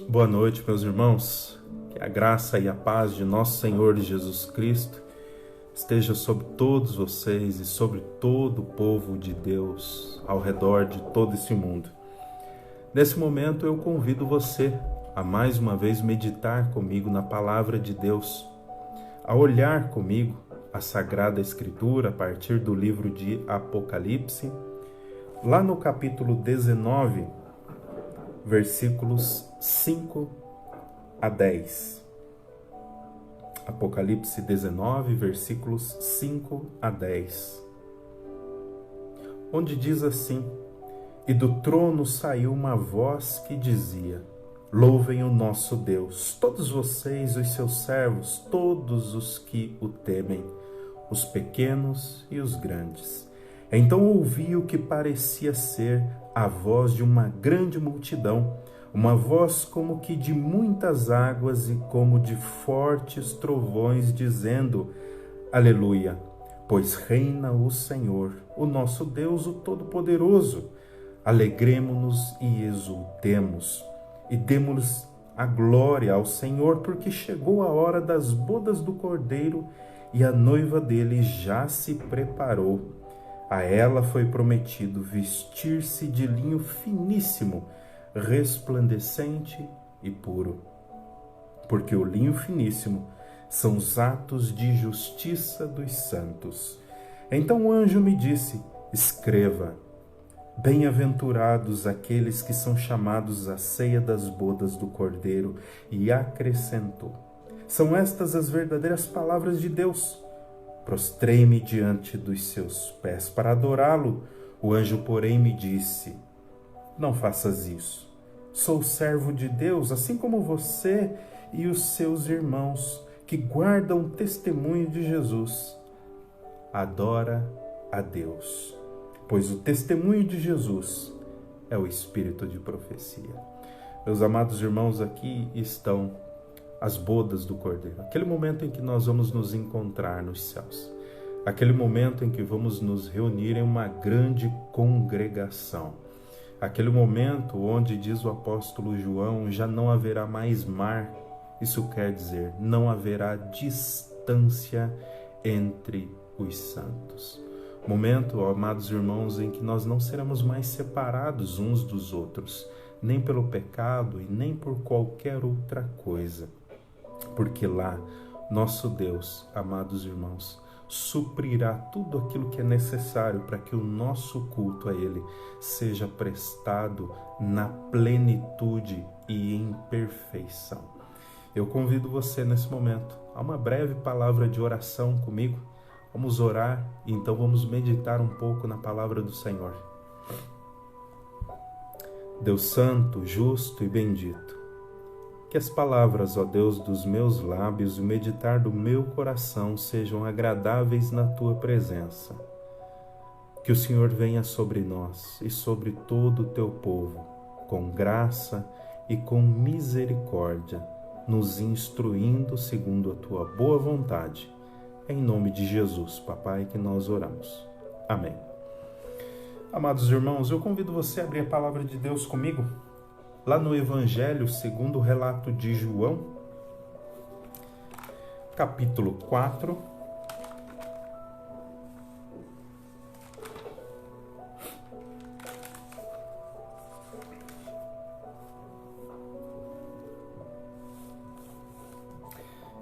Boa noite, meus irmãos. Que a graça e a paz de nosso Senhor Jesus Cristo esteja sobre todos vocês e sobre todo o povo de Deus ao redor de todo esse mundo. Nesse momento eu convido você a mais uma vez meditar comigo na palavra de Deus, a olhar comigo a Sagrada Escritura a partir do livro de Apocalipse, lá no capítulo 19, versículos 5 a 10. Apocalipse 19, versículos 5 a 10. Onde diz assim: E do trono saiu uma voz que dizia: Louvem o nosso Deus, todos vocês, os seus servos, todos os que o temem, os pequenos e os grandes. Então ouvi o que parecia ser a voz de uma grande multidão, uma voz como que de muitas águas e como de fortes trovões, dizendo: Aleluia, pois reina o Senhor, o nosso Deus, o Todo-Poderoso. Alegremo-nos e exultemos, e demos a glória ao Senhor, porque chegou a hora das bodas do Cordeiro, e a noiva dele já se preparou. A ela foi prometido vestir-se de linho finíssimo, resplandecente e puro. Porque o linho finíssimo são os atos de justiça dos santos. Então o anjo me disse: Escreva: Bem-aventurados aqueles que são chamados à ceia das bodas do Cordeiro. E acrescentou: São estas as verdadeiras palavras de Deus. Prostrei-me diante dos seus pés para adorá-lo. O anjo, porém, me disse: Não faças isso. Sou servo de Deus, assim como você e os seus irmãos, que guardam o testemunho de Jesus. Adora a Deus, pois o testemunho de Jesus é o espírito de profecia. Meus amados irmãos, aqui estão as bodas do Cordeiro, aquele momento em que nós vamos nos encontrar nos céus, aquele momento em que vamos nos reunir em uma grande congregação, aquele momento onde, diz o apóstolo João, já não haverá mais mar. Isso quer dizer, não haverá distância entre os santos. Momento, amados irmãos, em que nós não seremos mais separados uns dos outros, nem pelo pecado e nem por qualquer outra coisa. Porque lá, nosso Deus, amados irmãos, suprirá tudo aquilo que é necessário para que o nosso culto a Ele seja prestado na plenitude e em perfeição. Eu convido você nesse momento a uma breve palavra de oração comigo. Vamos orar e então vamos meditar um pouco na palavra do Senhor. Deus santo, justo e bendito, que as palavras, ó Deus, dos meus lábios e o meditar do meu coração sejam agradáveis na Tua presença. Que o Senhor venha sobre nós e sobre todo o Teu povo, com graça e com misericórdia, nos instruindo segundo a Tua boa vontade. Em nome de Jesus, Papai, que nós oramos. Amém. Amados irmãos, eu convido você a abrir a palavra de Deus comigo, lá no Evangelho segundo o relato de João, capítulo 4.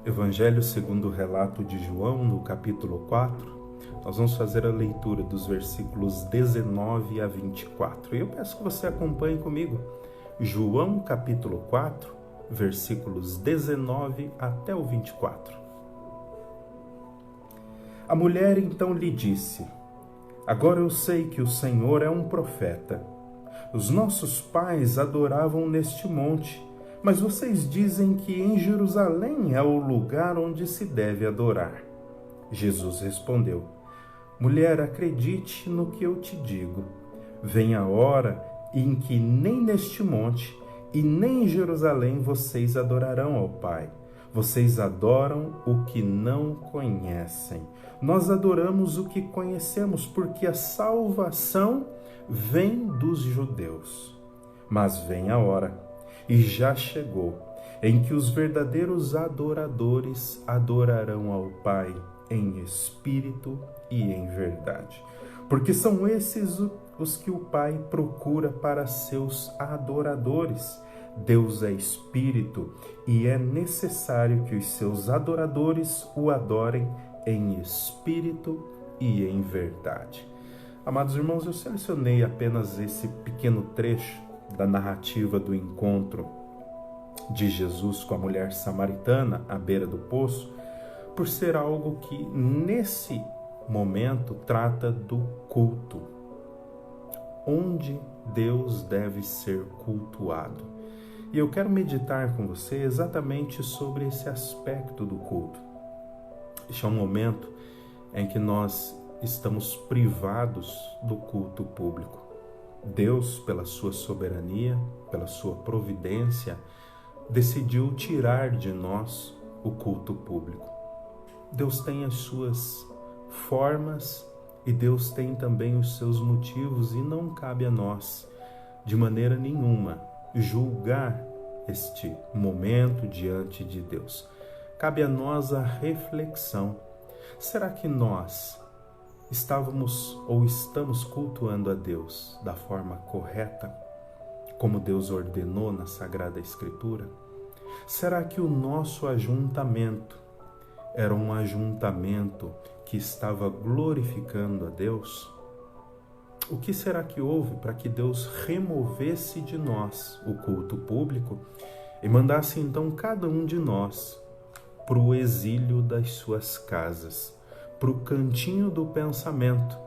Evangelho segundo o relato de João, no capítulo 4, nós vamos fazer a leitura dos versículos 19 a 24. E eu peço que você acompanhe comigo. João, capítulo 4, versículos 19 até o 24. A mulher então lhe disse: Agora eu sei que o Senhor é um profeta. Os nossos pais adoravam neste monte, mas vocês dizem que em Jerusalém é o lugar onde se deve adorar. Jesus respondeu: Mulher, acredite no que eu te digo. Vem a hora em que nem neste monte e nem em Jerusalém vocês adorarão ao Pai. Vocês adoram o que não conhecem. Nós adoramos o que conhecemos, porque a salvação vem dos judeus. Mas vem a hora, e já chegou, em que os verdadeiros adoradores adorarão ao Pai em espírito e em verdade. Porque são esses os que o Pai procura para seus adoradores. Deus é espírito e é necessário que os seus adoradores o adorem em espírito e em verdade. Amados irmãos, eu selecionei apenas esse pequeno trecho da narrativa do encontro de Jesus com a mulher samaritana à beira do poço, por ser algo que nesse momento trata do culto, onde Deus deve ser cultuado. E eu quero meditar com você exatamente sobre esse aspecto do culto. Este é um momento em que nós estamos privados do culto público. Deus, pela sua soberania, pela sua providência, decidiu tirar de nós o culto público. Deus tem as suas formas e Deus tem também os seus motivos, e não cabe a nós, de maneira nenhuma, julgar este momento diante de Deus. Cabe a nós a reflexão. Será que nós estávamos ou estamos cultuando a Deus da forma correta, como Deus ordenou na Sagrada Escritura? Será que o nosso ajuntamento era um ajuntamento que estava glorificando a Deus? O que será que houve para que Deus removesse de nós o culto público e mandasse então cada um de nós para o exílio das suas casas, para o cantinho do pensamento,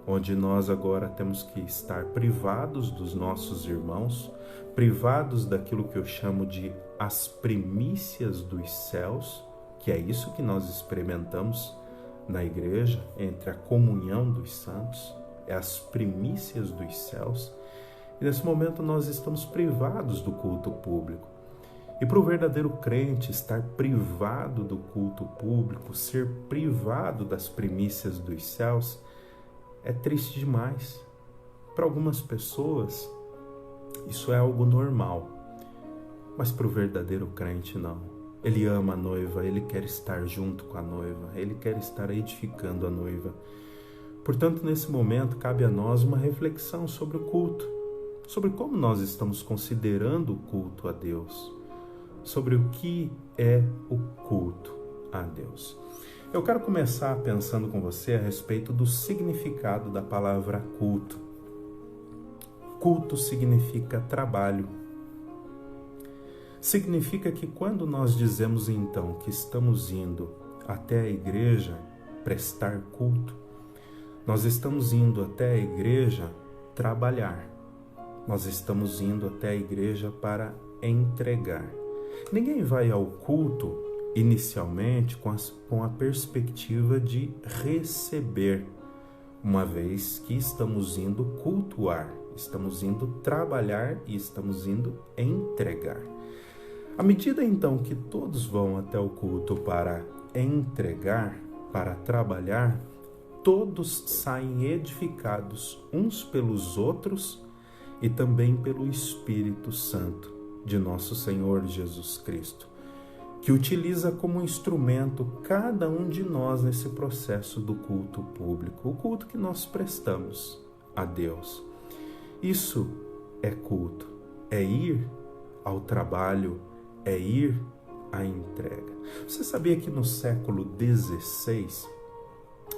onde nós agora temos que estar privados dos nossos irmãos, privados daquilo que eu chamo de as primícias dos céus, que é isso que nós experimentamos na igreja, entre a comunhão dos santos, é as primícias dos céus. E nesse momento nós estamos privados do culto público. E para o verdadeiro crente, estar privado do culto público, ser privado das primícias dos céus, é triste demais. Para algumas pessoas, isso é algo normal. Mas para o verdadeiro crente, não. Ele ama a noiva, ele quer estar junto com a noiva, ele quer estar edificando a noiva. Portanto, nesse momento, cabe a nós uma reflexão sobre o culto, sobre como nós estamos considerando o culto a Deus, sobre o que é o culto a Deus. Eu quero começar pensando com você a respeito do significado da palavra culto. Culto significa trabalho. Significa que quando nós dizemos então que estamos indo até a igreja prestar culto, nós estamos indo até a igreja trabalhar. Nós estamos indo até a igreja para entregar. Ninguém vai ao culto inicialmente com a perspectiva de receber, uma vez que estamos indo cultuar, estamos indo trabalhar e estamos indo entregar. À medida então que todos vão até o culto para entregar, para trabalhar, todos saem edificados uns pelos outros e também pelo Espírito Santo de nosso Senhor Jesus Cristo, que utiliza como instrumento cada um de nós nesse processo do culto público, o culto que nós prestamos a Deus. Isso é culto, é ir ao trabalho, é ir à entrega. Você sabia que no século XVI,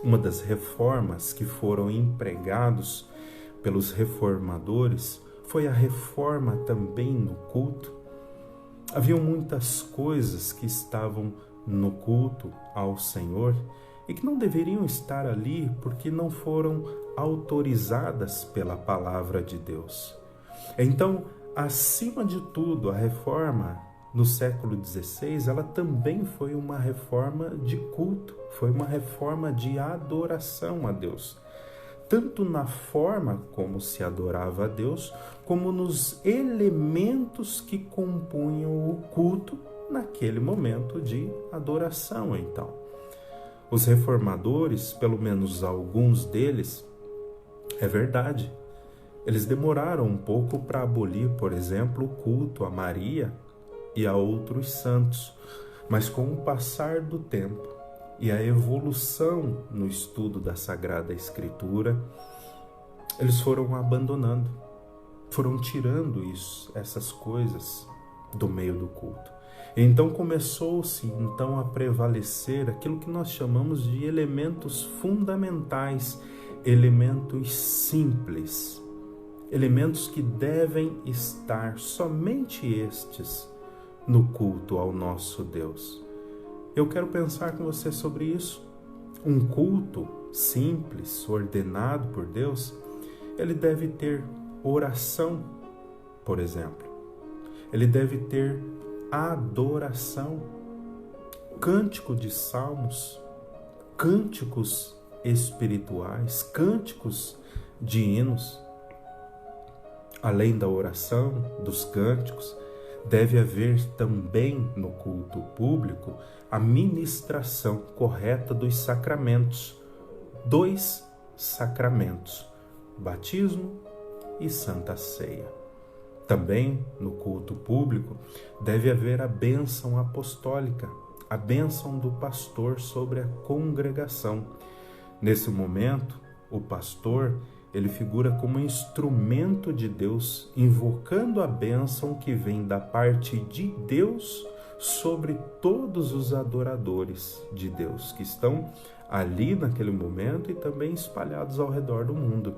uma das reformas que foram empregados pelos reformadores foi a reforma também no culto? Haviam muitas coisas que estavam no culto ao Senhor e que não deveriam estar ali porque não foram autorizadas pela palavra de Deus. Então, acima de tudo, a reforma no século XVI, ela também foi uma reforma de culto, foi uma reforma de adoração a Deus. Tanto na forma como se adorava a Deus, como nos elementos que compunham o culto naquele momento de adoração, então. Os reformadores, pelo menos alguns deles, é verdade, Eles demoraram um pouco para abolir, por exemplo, o culto a Maria e a outros santos, mas com o passar do tempo e a evolução no estudo da Sagrada Escritura, eles foram abandonando, foram tirando essas coisas do meio do culto. Então começou-se a prevalecer aquilo que nós chamamos de elementos fundamentais, elementos simples, elementos que devem estar somente estes no culto ao nosso Deus. Eu quero pensar com você sobre isso. Um culto simples, ordenado por Deus, ele deve ter oração, por exemplo. Ele deve ter adoração, cântico de salmos, cânticos espirituais, cânticos de hinos. Além da oração, dos cânticos, deve haver também no culto público a ministração correta dos sacramentos. 2 sacramentos, batismo e Santa Ceia. Também no culto público deve haver a bênção apostólica, a bênção do pastor sobre a congregação. Nesse momento, o pastor, ele figura como instrumento de Deus, invocando a bênção que vem da parte de Deus sobre todos os adoradores de Deus, que estão ali naquele momento e também espalhados ao redor do mundo.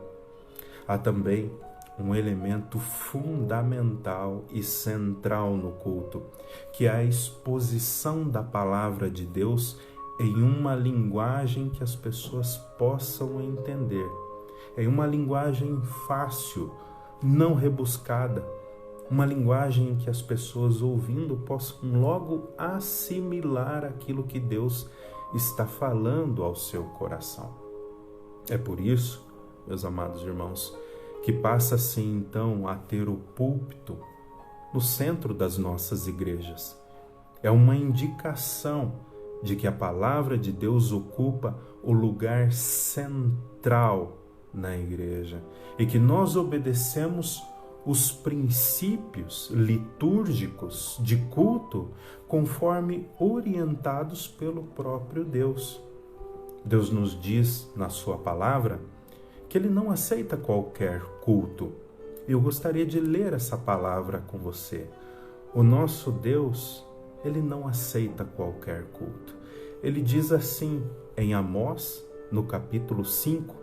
Há também um elemento fundamental e central no culto, que é a exposição da palavra de Deus em uma linguagem que as pessoas possam entender, em uma linguagem fácil, não rebuscada, uma linguagem em que as pessoas ouvindo possam logo assimilar aquilo que Deus está falando ao seu coração. É por isso, meus amados irmãos, que passa-se então a ter o púlpito no centro das nossas igrejas. É uma indicação de que a palavra de Deus ocupa o lugar central na igreja e que nós obedecemos os princípios litúrgicos de culto conforme orientados pelo próprio Deus. Deus nos diz na sua palavra que Ele não aceita qualquer culto. Eu gostaria de ler essa palavra com você. O nosso Deus, Ele não aceita qualquer culto. Ele diz assim em Amós, no capítulo 5,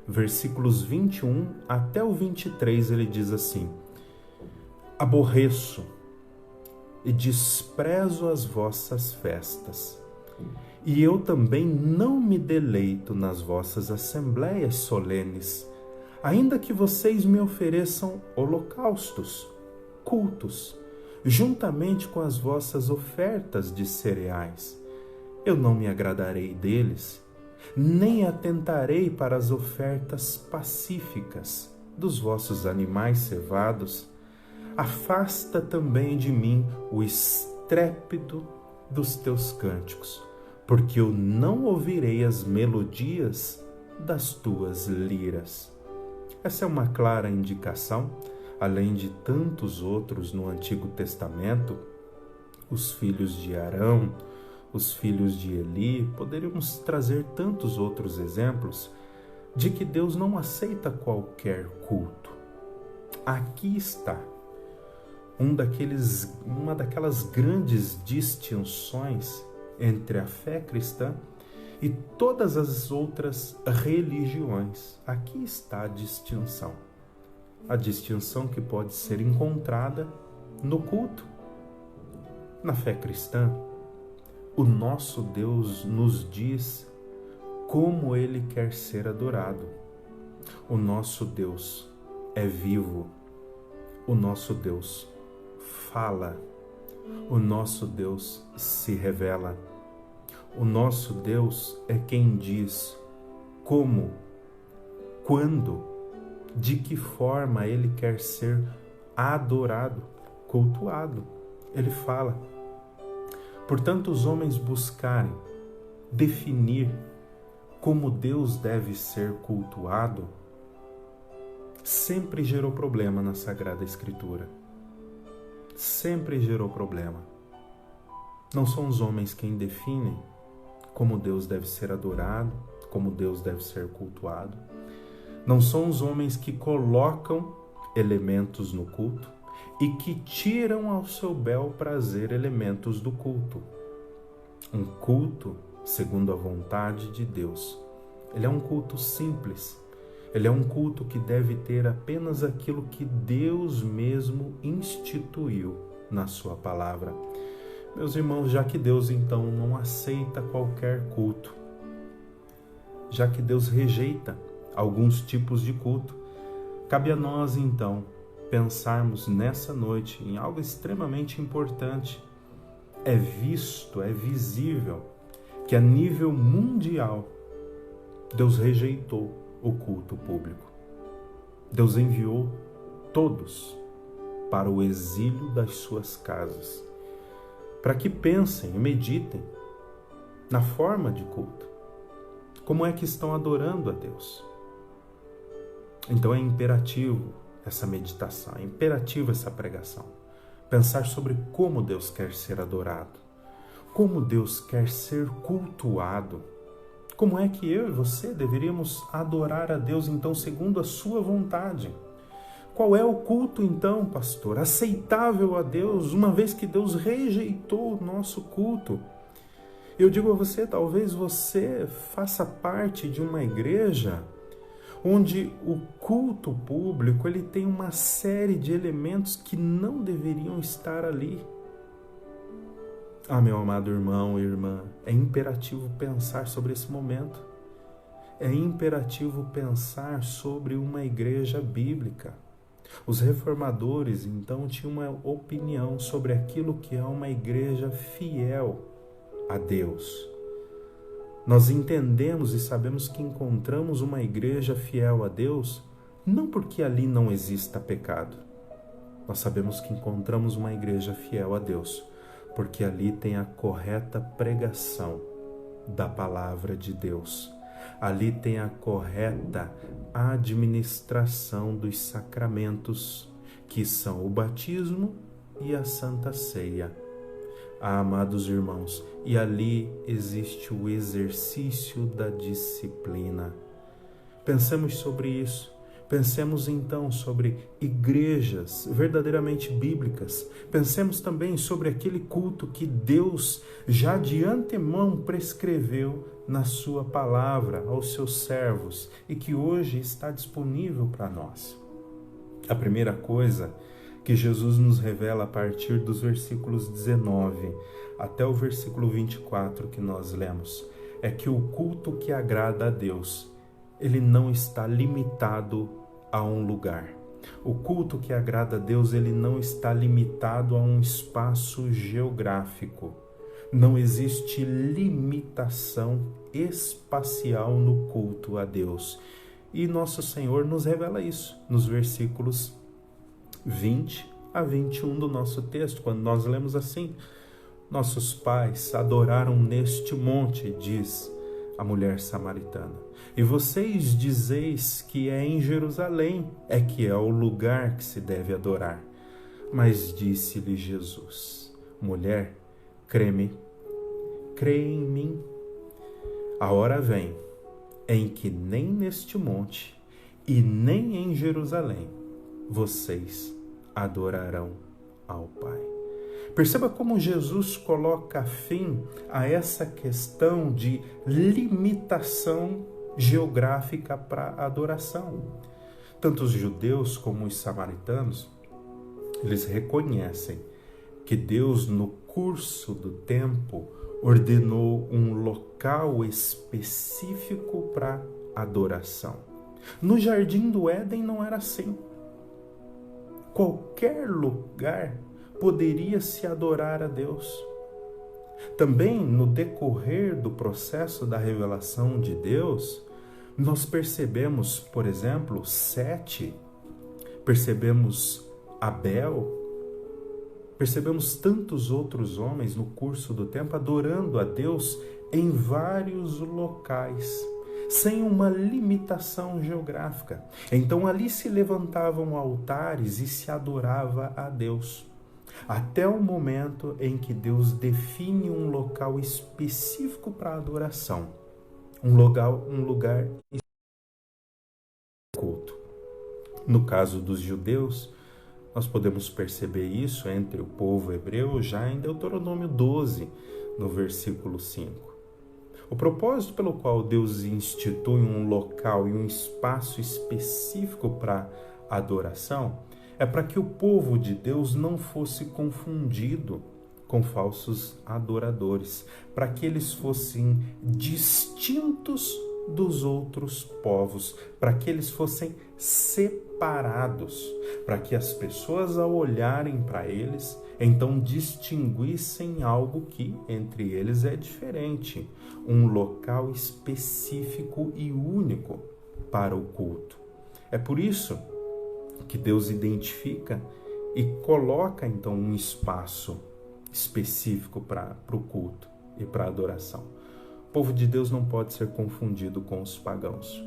versículos 21 até o 23, ele diz assim: aborreço e desprezo as vossas festas, e eu também não me deleito nas vossas assembleias solenes, ainda que vocês me ofereçam holocaustos, cultos, juntamente com as vossas ofertas de cereais. Eu não me agradarei deles, nem atentarei para as ofertas pacíficas dos vossos animais cevados. Afasta também de mim o estrépito dos teus cânticos, porque eu não ouvirei as melodias das tuas liras. Essa é uma clara indicação, além de tantos outros no Antigo Testamento, os filhos de Arão, os filhos de Eli, poderíamos trazer tantos outros exemplos de que Deus não aceita qualquer culto. Aqui está uma daquelas grandes distinções entre a fé cristã e todas as outras religiões. Aqui está a distinção que pode ser encontrada no culto. Na fé cristã, o nosso Deus nos diz como Ele quer ser adorado. O nosso Deus é vivo. O nosso Deus fala. O nosso Deus se revela. O nosso Deus é quem diz como, quando, de que forma Ele quer ser adorado, cultuado. Ele fala. Portanto, os homens buscarem definir como Deus deve ser cultuado sempre gerou problema na Sagrada Escritura. Sempre gerou problema. Não são os homens quem definem como Deus deve ser adorado, como Deus deve ser cultuado. Não são os homens que colocam elementos no culto e que tiram ao seu bel prazer elementos do culto. Um culto segundo a vontade de Deus. Ele é um culto simples. Ele é um culto que deve ter apenas aquilo que Deus mesmo instituiu na sua palavra. Meus irmãos, já que Deus então não aceita qualquer culto, já que Deus rejeita alguns tipos de culto, cabe a nós então pensarmos nessa noite em algo extremamente importante. É visto, é visível que a nível mundial Deus rejeitou o culto público. Deus enviou todos para o exílio das suas casas, para que pensem e meditem na forma de culto. Como é que estão adorando a Deus? Então é imperativo essa meditação, é imperativo essa pregação. Pensar sobre como Deus quer ser adorado, como Deus quer ser cultuado. Como é que eu e você deveríamos adorar a Deus, então, segundo a sua vontade? Qual é o culto, então, pastor, aceitável a Deus, uma vez que Deus rejeitou o nosso culto? Eu digo a você, talvez você faça parte de uma igreja onde o culto público ele tem uma série de elementos que não deveriam estar ali. Ah, meu amado irmão e irmã, é imperativo pensar sobre esse momento. É imperativo pensar sobre uma igreja bíblica. Os reformadores, então, tinham uma opinião sobre aquilo que é uma igreja fiel a Deus. Nós entendemos e sabemos que encontramos uma igreja fiel a Deus não porque ali não exista pecado. Nós sabemos que encontramos uma igreja fiel a Deus porque ali tem a correta pregação da palavra de Deus. Ali tem a correta administração dos sacramentos, que são o batismo e a Santa Ceia. Ah, amados irmãos, e ali existe o exercício da disciplina. Pensemos sobre isso. Pensemos então sobre igrejas verdadeiramente bíblicas. Pensemos também sobre aquele culto que Deus já de antemão prescreveu na sua palavra aos seus servos e que hoje está disponível para nós. A primeira coisa que Jesus nos revela a partir dos versículos 19 até o versículo 24 que nós lemos é que o culto que agrada a Deus, ele não está limitado a um lugar. O culto que agrada a Deus, ele não está limitado a um espaço geográfico. Não existe limitação espacial no culto a Deus. E nosso Senhor nos revela isso nos versículos 20 a 21 do nosso texto, quando nós lemos assim: nossos pais adoraram neste monte, diz a mulher samaritana, e vocês dizeis que é em Jerusalém, é que é o lugar que se deve adorar. Mas disse-lhe Jesus: mulher, crê em mim, a hora vem em que nem neste monte e nem em Jerusalém vocês adorarão ao Pai. Perceba como Jesus coloca fim a essa questão de limitação geográfica para a adoração. Tanto os judeus como os samaritanos, eles reconhecem que Deus, no curso do tempo, ordenou um local específico para adoração. No Jardim do Éden não era assim. Qualquer lugar poderia se adorar a Deus. Também no decorrer do processo da revelação de Deus, nós percebemos, por exemplo, Sete, percebemos Abel, percebemos tantos outros homens no curso do tempo adorando a Deus em vários locais. sem uma limitação geográfica. Então ali se levantavam altares e se adorava a Deus, até o momento em que Deus define um local específico para adoração, um lugar culto. No caso dos judeus, nós podemos perceber isso entre o povo hebreu já em Deuteronômio 12, no versículo 5. O propósito pelo qual Deus institui um local e um espaço específico para adoração é para que o povo de Deus não fosse confundido com falsos adoradores, para que eles fossem distintos dos outros povos, para que eles fossem separados, para que as pessoas, ao olharem para eles, então distinguissem algo que entre eles é diferente, um local específico e único para o culto. É por isso que Deus identifica e coloca então um espaço específico para o culto e para a adoração. O povo de Deus não pode ser confundido com os pagãos.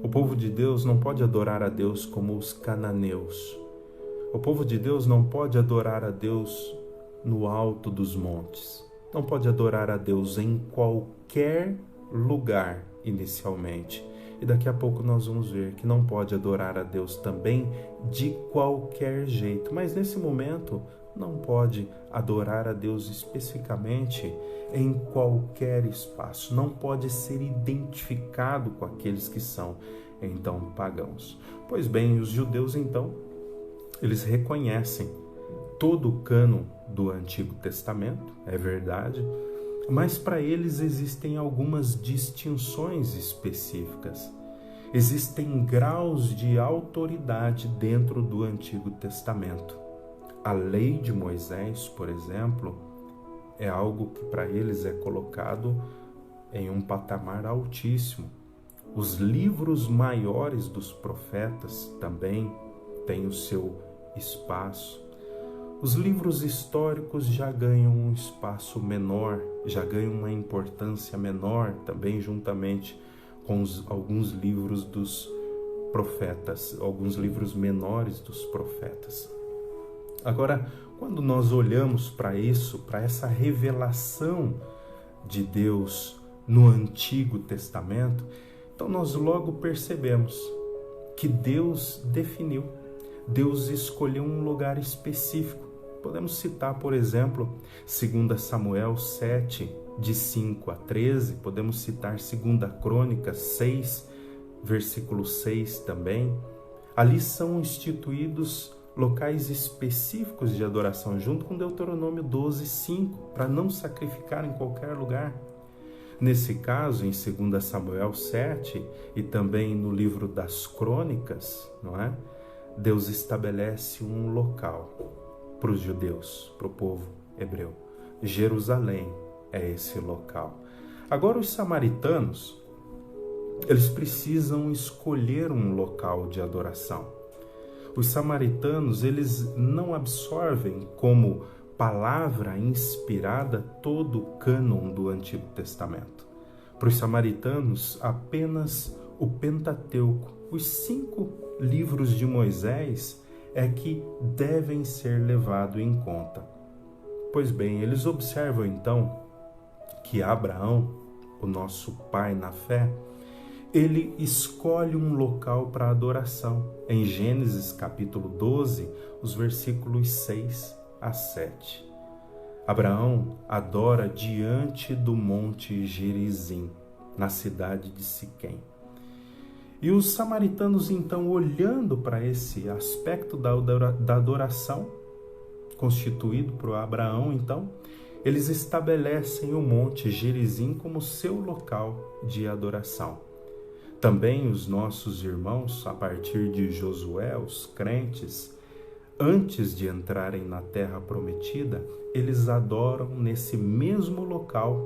O povo de Deus não pode adorar a Deus como os cananeus. O povo de Deus não pode adorar a Deus no alto dos montes. Não pode adorar a Deus em qualquer lugar inicialmente. E daqui a pouco nós vamos ver que não pode adorar a Deus também de qualquer jeito. Mas nesse momento não pode adorar a Deus especificamente em qualquer espaço. Não pode ser identificado com aqueles que são então pagãos. Pois bem, os judeus então, eles reconhecem todo o cânon do Antigo Testamento, é verdade, mas para eles existem algumas distinções específicas. Existem graus de autoridade dentro do Antigo Testamento. A lei de Moisés, por exemplo, é algo que para eles é colocado em um patamar altíssimo. Os livros maiores dos profetas também têm o seu espaço. Os livros históricos já ganham um espaço menor, já ganham uma importância menor também juntamente com alguns livros dos profetas, alguns livros menores dos profetas. Agora, quando nós olhamos para isso, para essa revelação de Deus no Antigo Testamento, então nós logo percebemos que Deus definiu, Deus escolheu um lugar específico. Podemos citar, por exemplo, 2 Samuel 7, de 5 a 13, podemos citar 2 Crônicas 6, versículo 6 também. Ali são instituídos locais específicos de adoração, junto com Deuteronômio 12, 5, para não sacrificar em qualquer lugar. Nesse caso, em 2 Samuel 7 e também no livro das Crônicas, não é? Deus estabelece um local para os judeus, para o povo hebreu. Jerusalém é esse local. Agora os samaritanos, eles precisam escolher um local de adoração. Os samaritanos, eles não absorvem como palavra inspirada todo o cânon do Antigo Testamento. Para os samaritanos, apenas o Pentateuco, os 5 livros de Moisés, é que devem ser levados em conta. Pois bem, eles observam então que Abraão, o nosso pai na fé, ele escolhe um local para adoração. Em Gênesis capítulo 12, os versículos 6 a 7. Abraão adora diante do monte Gerizim, na cidade de Siquém. E os samaritanos, então, olhando para esse aspecto da adoração, constituído por Abraão, então, eles estabelecem o monte Gerizim como seu local de adoração. Também os nossos irmãos, a partir de Josué, os crentes, antes de entrarem na terra prometida, eles adoram nesse mesmo local,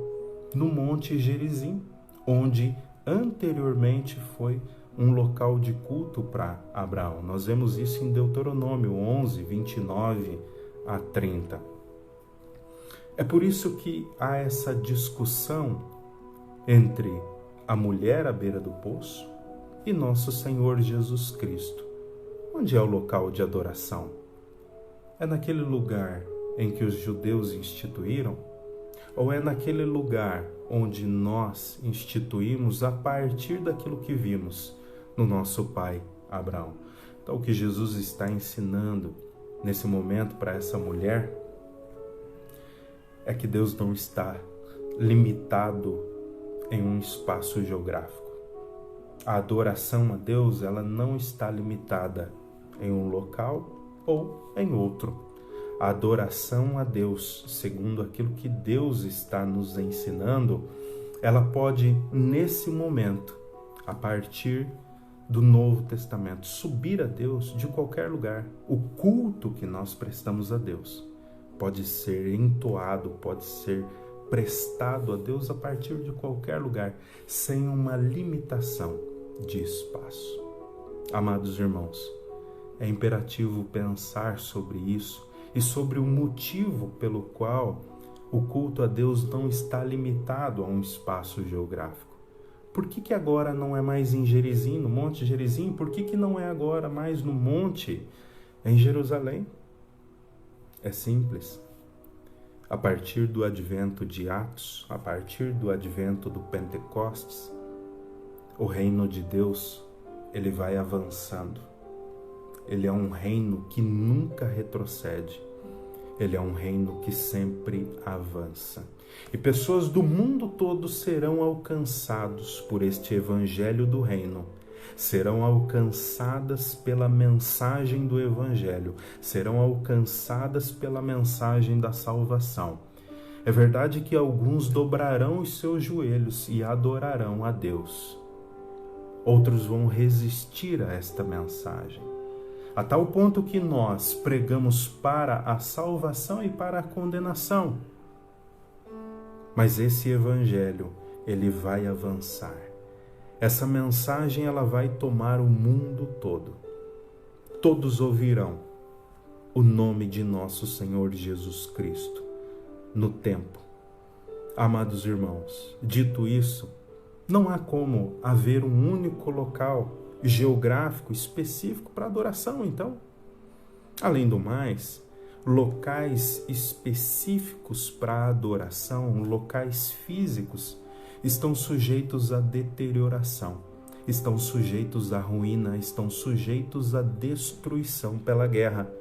no monte Gerizim, onde anteriormente foi um local de culto para Abraão. Nós vemos isso em Deuteronômio 11, 29 a 30. É por isso que há essa discussão entre a mulher à beira do poço e nosso Senhor Jesus Cristo. Onde é o local de adoração? É naquele lugar em que os judeus instituíram? Ou é naquele lugar onde nós instituímos a partir daquilo que vimos no nosso pai Abraão? Então, o que Jesus está ensinando nesse momento para essa mulher é que Deus não está limitado em um espaço geográfico. A adoração a Deus, ela não está limitada em um local ou em outro. A adoração a Deus, segundo aquilo que Deus está nos ensinando, ela pode, nesse momento, a partir do Novo Testamento, subir a Deus de qualquer lugar. O culto que nós prestamos a Deus pode ser entoado, pode ser prestado a Deus a partir de qualquer lugar, sem uma limitação de espaço. Amados irmãos, é imperativo pensar sobre isso e sobre o motivo pelo qual o culto a Deus não está limitado a um espaço geográfico. Por que agora não é mais em Gerizim, no Monte Gerizim? Por que não é agora mais no monte em Jerusalém? É simples. A partir do advento de Atos, a partir do advento do Pentecostes, o reino de Deus, ele vai avançando. Ele é um reino que nunca retrocede. Ele é um reino que sempre avança. E pessoas do mundo todo serão alcançados por este evangelho do reino. Serão alcançadas pela mensagem do evangelho. Serão alcançadas pela mensagem da salvação. É verdade que alguns dobrarão os seus joelhos e adorarão a Deus. Outros vão resistir a esta mensagem, a tal ponto que nós pregamos para a salvação e para a condenação. Mas esse evangelho, ele vai avançar. Essa mensagem, ela vai tomar o mundo todo. Todos ouvirão o nome de nosso Senhor Jesus Cristo no tempo. Amados irmãos, dito isso, não há como haver um único local geográfico específico para adoração, então. Além do mais, locais específicos para adoração, locais físicos, estão sujeitos à deterioração, estão sujeitos à ruína, estão sujeitos à destruição pela guerra,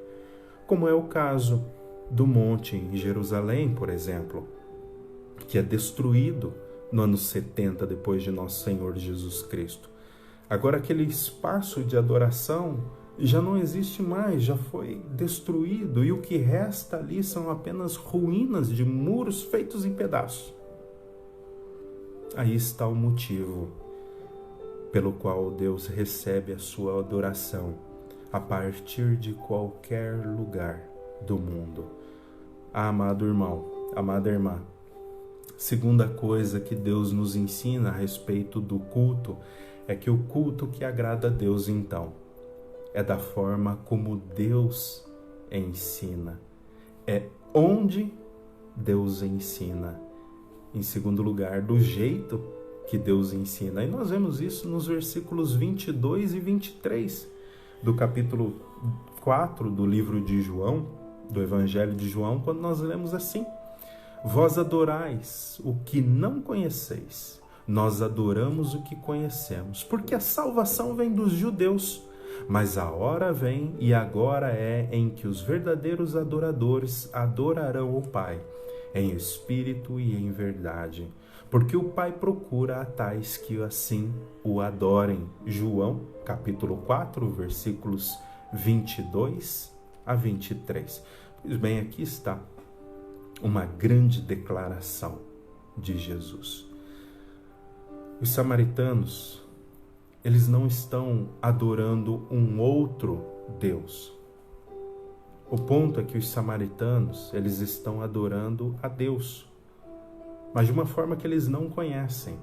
como é o caso do monte em Jerusalém, por exemplo, que é destruído no ano 70 depois de nosso Senhor Jesus Cristo. Agora aquele espaço de adoração já não existe mais, já foi destruído, e o que resta ali são apenas ruínas de muros feitos em pedaços. Aí está o motivo pelo qual Deus recebe a sua adoração a partir de qualquer lugar do mundo. Amado irmão, amada irmã, segunda coisa que Deus nos ensina a respeito do culto é que o culto que agrada a Deus, então, é da forma como Deus ensina. É onde Deus ensina. Em segundo lugar, do jeito que Deus ensina. E nós vemos isso nos versículos 22 e 23 do capítulo 4 do livro de João, do Evangelho de João, quando nós lemos assim: vós adorais o que não conheceis, nós adoramos o que conhecemos, porque a salvação vem dos judeus. Mas a hora vem e agora é em que os verdadeiros adoradores adorarão o Pai, em espírito e em verdade, porque o Pai procura a tais que assim o adorem. João, capítulo 4, versículos 22 a 23. Pois bem, aqui está uma grande declaração de Jesus. Os samaritanos, eles não estão adorando um outro Deus. O ponto é que os samaritanos, eles estão adorando a Deus, mas de uma forma que eles não conhecem,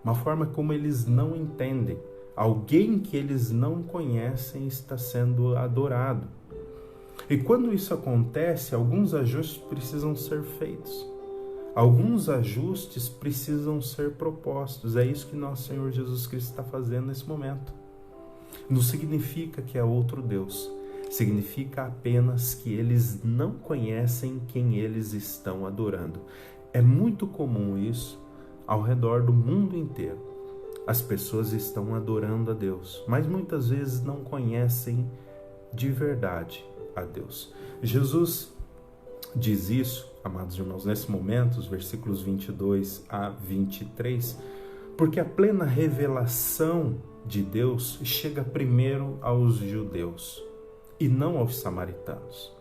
uma forma como eles não entendem. Alguém que eles não conhecem está sendo adorado. E quando isso acontece, alguns ajustes precisam ser feitos. Alguns ajustes precisam ser propostos. É isso que nosso Senhor Jesus Cristo está fazendo nesse momento. Não significa que é outro Deus. Significa apenas que eles não conhecem quem eles estão adorando. É muito comum isso ao redor do mundo inteiro. As pessoas estão adorando a Deus, mas muitas vezes não conhecem de verdade a Deus. Jesus diz isso, amados irmãos, nesse momento, os versículos 22 a 23, porque a plena revelação de Deus chega primeiro aos judeus e não aos samaritanos.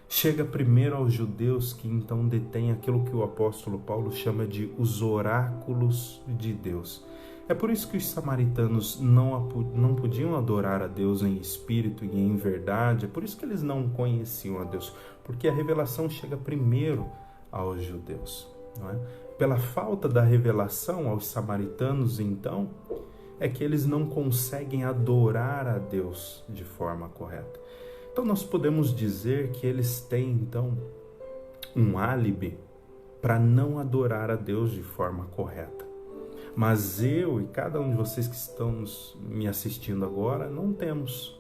Chega primeiro aos judeus, que então detêm aquilo que o apóstolo Paulo chama de os oráculos de Deus. É por isso que os samaritanos não podiam adorar a Deus em espírito e em verdade. É por isso que eles não conheciam a Deus, porque a revelação chega primeiro aos judeus, não é? Pela falta da revelação aos samaritanos, então, é que eles não conseguem adorar a Deus de forma correta. Então nós podemos dizer que eles têm, então, um álibi para não adorar a Deus de forma correta. Mas eu e cada um de vocês que estão me assistindo agora, não temos.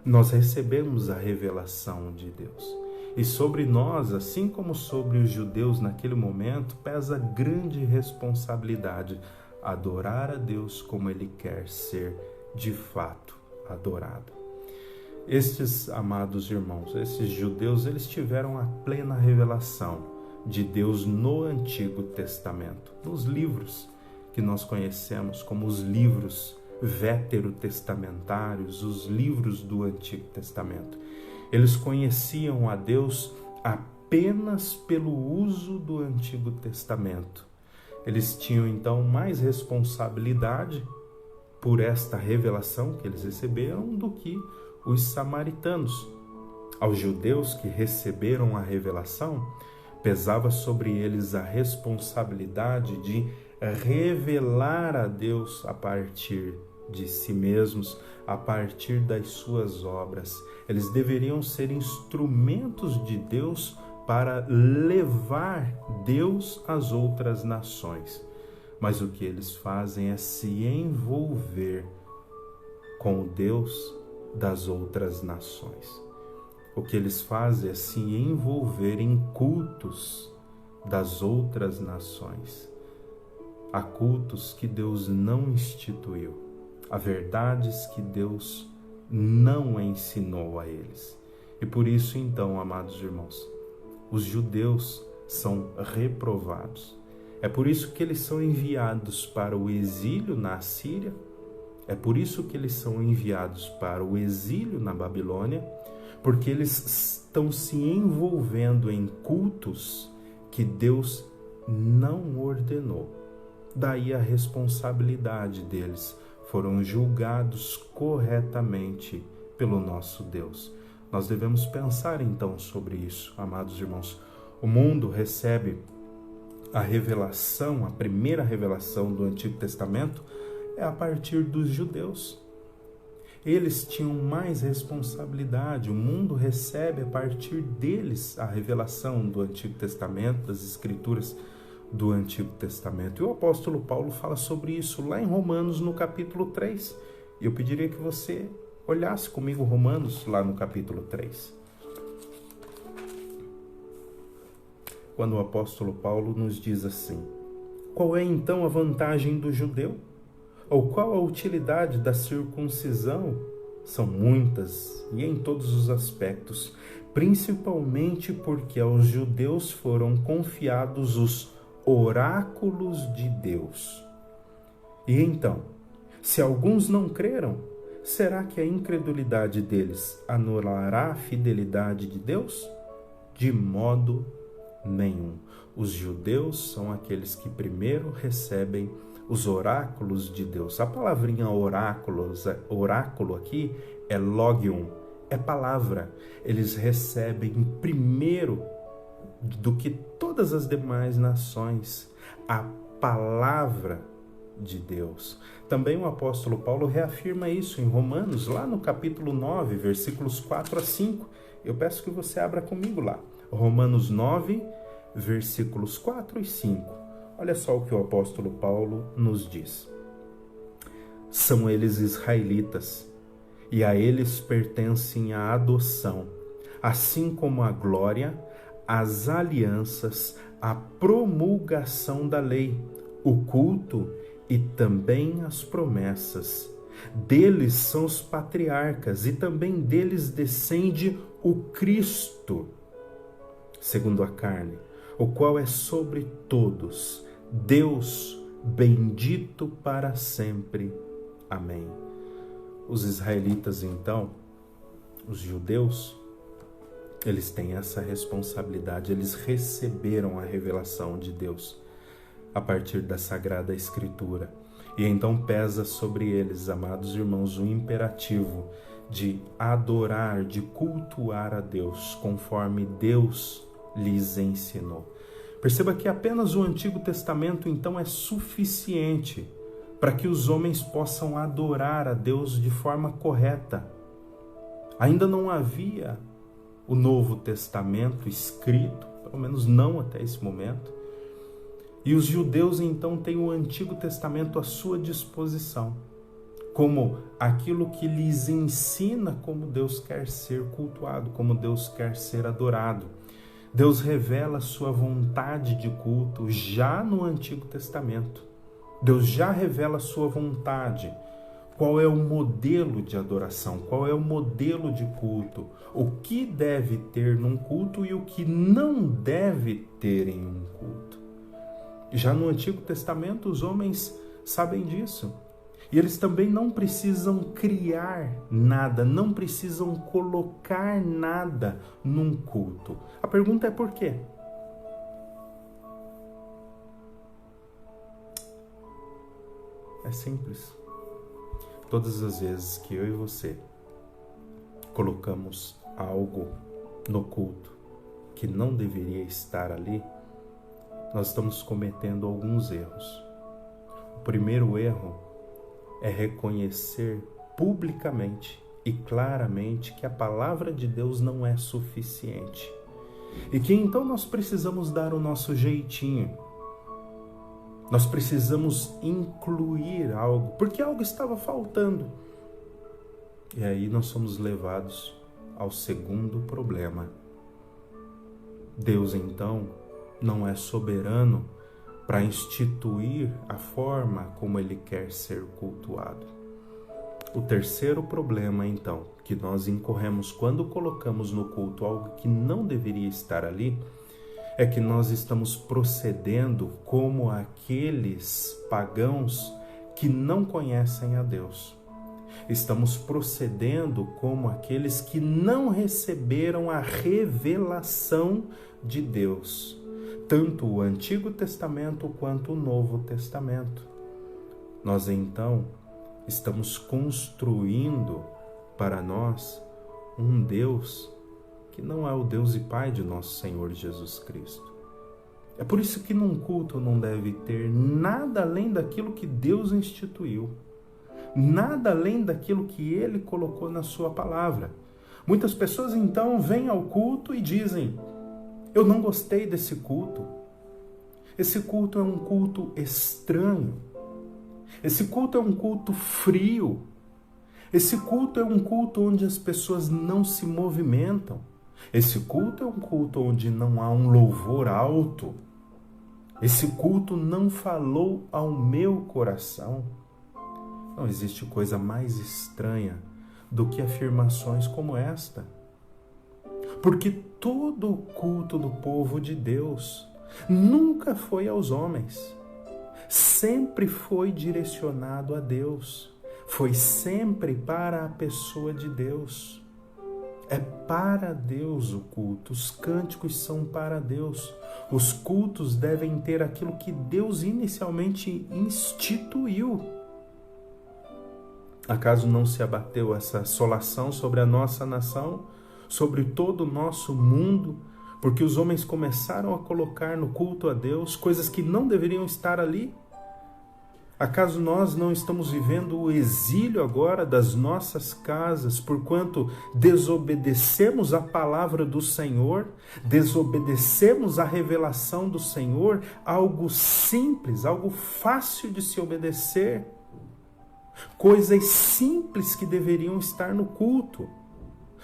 Nós recebemos a revelação de Deus. E sobre nós, assim como sobre os judeus naquele momento, pesa grande responsabilidade adorar a Deus como Ele quer ser de fato adorado. Estes amados irmãos, esses judeus, eles tiveram a plena revelação de Deus no Antigo Testamento, nos livros que nós conhecemos como os livros veterotestamentários, os livros do Antigo Testamento. Eles conheciam a Deus apenas pelo uso do Antigo Testamento. Eles tinham então mais responsabilidade por esta revelação que eles receberam do que os samaritanos. Aos judeus que receberam a revelação, pesava sobre eles a responsabilidade de revelar a Deus a partir de si mesmos, a partir das suas obras. Eles deveriam ser instrumentos de Deus para levar Deus às outras nações. Mas o que eles fazem é se envolver com o Deus das outras nações. O que eles fazem é se envolver em cultos das outras nações. Há cultos que Deus não instituiu, há verdades que Deus não ensinou a eles. E por isso, então, amados irmãos, os judeus são reprovados. É por isso que eles são enviados para o exílio na Assíria, é por isso que eles são enviados para o exílio na Babilônia, porque eles estão se envolvendo em cultos que Deus não ordenou. Daí a responsabilidade deles. Foram julgados corretamente pelo nosso Deus. Nós devemos pensar então sobre isso, amados irmãos. O mundo recebe a revelação, a primeira revelação do Antigo Testamento é a partir dos judeus. Eles tinham mais responsabilidade, o mundo recebe a partir deles a revelação do Antigo Testamento, das Escrituras do Antigo Testamento. E o apóstolo Paulo fala sobre isso lá em Romanos, no capítulo 3. E eu pediria que você olhasse comigo Romanos, lá no capítulo 3. Quando o apóstolo Paulo nos diz assim: qual é então a vantagem do judeu? Ou qual a utilidade da circuncisão? São muitas e em todos os aspectos, principalmente porque aos judeus foram confiados os oráculos de Deus. E então, se alguns não creram, será que a incredulidade deles anulará a fidelidade de Deus? De modo nenhum. Os judeus são aqueles que primeiro recebem os oráculos de Deus. A palavrinha oráculo aqui é logion, é palavra. Eles recebem primeiro do que todas as demais nações a palavra de Deus. Também o apóstolo Paulo reafirma isso em Romanos, lá no capítulo 9, versículos 4 a 5. Eu peço que você abra comigo lá. Romanos 9, versículos 4 e 5. Olha só o que o apóstolo Paulo nos diz. São eles israelitas, e a eles pertencem a adoção, assim como a glória, as alianças, a promulgação da lei, o culto e também as promessas. Deles são os patriarcas, e também deles descende o Cristo, segundo a carne, o qual é sobre todos, Deus bendito para sempre. Amém. Os israelitas, então, os judeus, eles têm essa responsabilidade, eles receberam a revelação de Deus a partir da Sagrada Escritura. E então pesa sobre eles, amados irmãos, o imperativo de adorar, de cultuar a Deus, conforme Deus lhes ensinou. Perceba que apenas o Antigo Testamento, então, é suficiente para que os homens possam adorar a Deus de forma correta. Ainda não havia o Novo Testamento escrito, pelo menos não até esse momento. E os judeus, então, têm o Antigo Testamento à sua disposição, como aquilo que lhes ensina como Deus quer ser cultuado, como Deus quer ser adorado. Deus revela a sua vontade de culto já no Antigo Testamento. Deus já revela a sua vontade. Qual é o modelo de adoração? Qual é o modelo de culto? O que deve ter num culto e o que não deve ter em um culto? Já no Antigo Testamento, os homens sabem disso. E eles também não precisam criar nada, não precisam colocar nada num culto. A pergunta é por quê? É simples. Todas as vezes que eu e você colocamos algo no culto que não deveria estar ali, nós estamos cometendo alguns erros. O primeiro erro é reconhecer publicamente e claramente que a palavra de Deus não é suficiente. E que então nós precisamos dar o nosso jeitinho. Nós precisamos incluir algo, porque algo estava faltando. E aí nós somos levados ao segundo problema. Deus, então, não é soberano para instituir a forma como Ele quer ser cultuado. O terceiro problema, então, que nós incorremos quando colocamos no culto algo que não deveria estar ali, é que nós estamos procedendo como aqueles pagãos que não conhecem a Deus. Estamos procedendo como aqueles que não receberam a revelação de Deus, tanto o Antigo Testamento quanto o Novo Testamento. Nós, então, estamos construindo para nós um Deus que não é o Deus e Pai de nosso Senhor Jesus Cristo. É por isso que num culto não deve ter nada além daquilo que Deus instituiu, nada além daquilo que Ele colocou na sua palavra. Muitas pessoas então vêm ao culto e dizem: eu não gostei desse culto. Esse culto é um culto estranho. Esse culto é um culto frio. Esse culto é um culto onde as pessoas não se movimentam. Esse culto é um culto onde não há um louvor alto. Esse culto não falou ao meu coração. Não existe coisa mais estranha do que afirmações como esta. Porque todo o culto do povo de Deus nunca foi aos homens. Sempre foi direcionado a Deus. Foi sempre para a pessoa de Deus. É para Deus o culto. Os cânticos são para Deus. Os cultos devem ter aquilo que Deus inicialmente instituiu. Acaso não se abateu essa assolação sobre a nossa nação, sobre todo o nosso mundo, porque os homens começaram a colocar no culto a Deus coisas que não deveriam estar ali? Acaso nós não estamos vivendo o exílio agora das nossas casas, porquanto desobedecemos a palavra do Senhor, desobedecemos a revelação do Senhor, algo simples, algo fácil de se obedecer, coisas simples que deveriam estar no culto.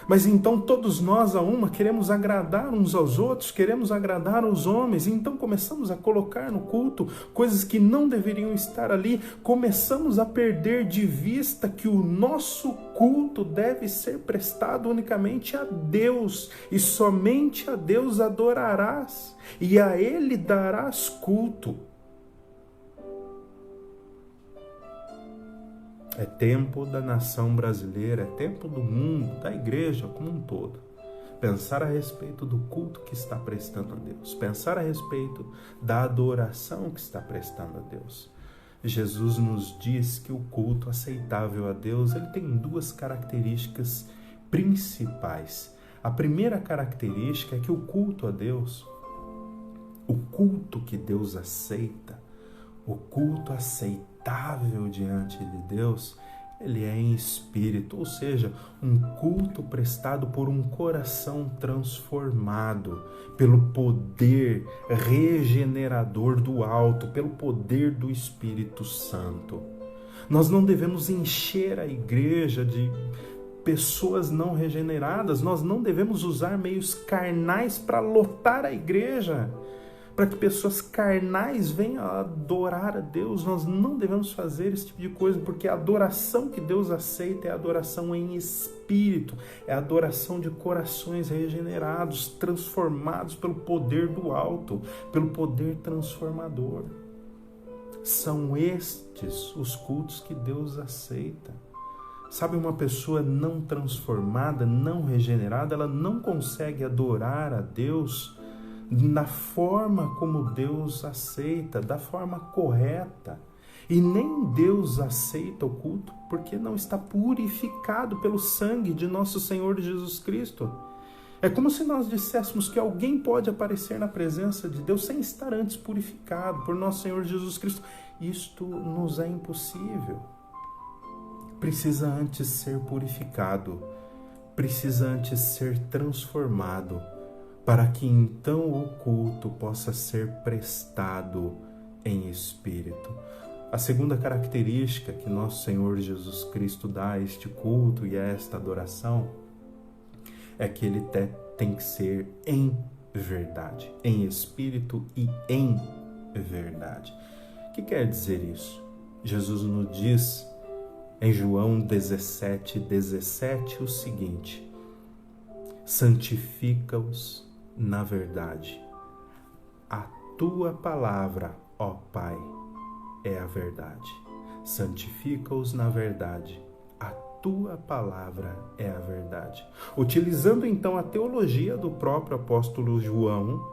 Mas então todos nós a uma queremos agradar uns aos outros, queremos agradar aos homens, e então começamos a colocar no culto coisas que não deveriam estar ali, começamos a perder de vista que o nosso culto deve ser prestado unicamente a Deus, e somente a Deus adorarás, e a Ele darás culto. É tempo da nação brasileira, é tempo do mundo, da igreja como um todo. Pensar a respeito do culto que está prestando a Deus. Pensar a respeito da adoração que está prestando a Deus. Jesus nos diz que o culto aceitável a Deus, ele tem duas características principais. A primeira característica é que o culto a Deus, o culto que Deus aceita, o culto aceitável diante de Deus, ele é em espírito, ou seja, um culto prestado por um coração transformado pelo poder regenerador do alto, pelo poder do Espírito Santo. Nós não devemos encher a igreja de pessoas não regeneradas, nós não devemos usar meios carnais para lotar a igreja, para que pessoas carnais venham a adorar a Deus. Nós não devemos fazer esse tipo de coisa, porque a adoração que Deus aceita é a adoração em espírito, é a adoração de corações regenerados, transformados pelo poder do alto, pelo poder transformador. São estes os cultos que Deus aceita. Sabe, uma pessoa não transformada, não regenerada, ela não consegue adorar a Deus da forma como Deus aceita, da forma correta. E nem Deus aceita o culto porque não está purificado pelo sangue de nosso Senhor Jesus Cristo. É como se nós disséssemos que alguém pode aparecer na presença de Deus sem estar antes purificado por nosso Senhor Jesus Cristo. Isto nos é impossível. Precisa antes ser purificado, precisa antes ser transformado, para que então o culto possa ser prestado em espírito. A segunda característica que nosso Senhor Jesus Cristo dá a este culto e a esta adoração é que ele tem que ser em verdade, em espírito e em verdade. O que quer dizer isso? Jesus nos diz em João 17:17 o seguinte: santifica-os na verdade. A tua palavra, ó Pai, é a verdade. Santifica-os na verdade. A tua palavra é a verdade. Utilizando então a teologia do próprio apóstolo João,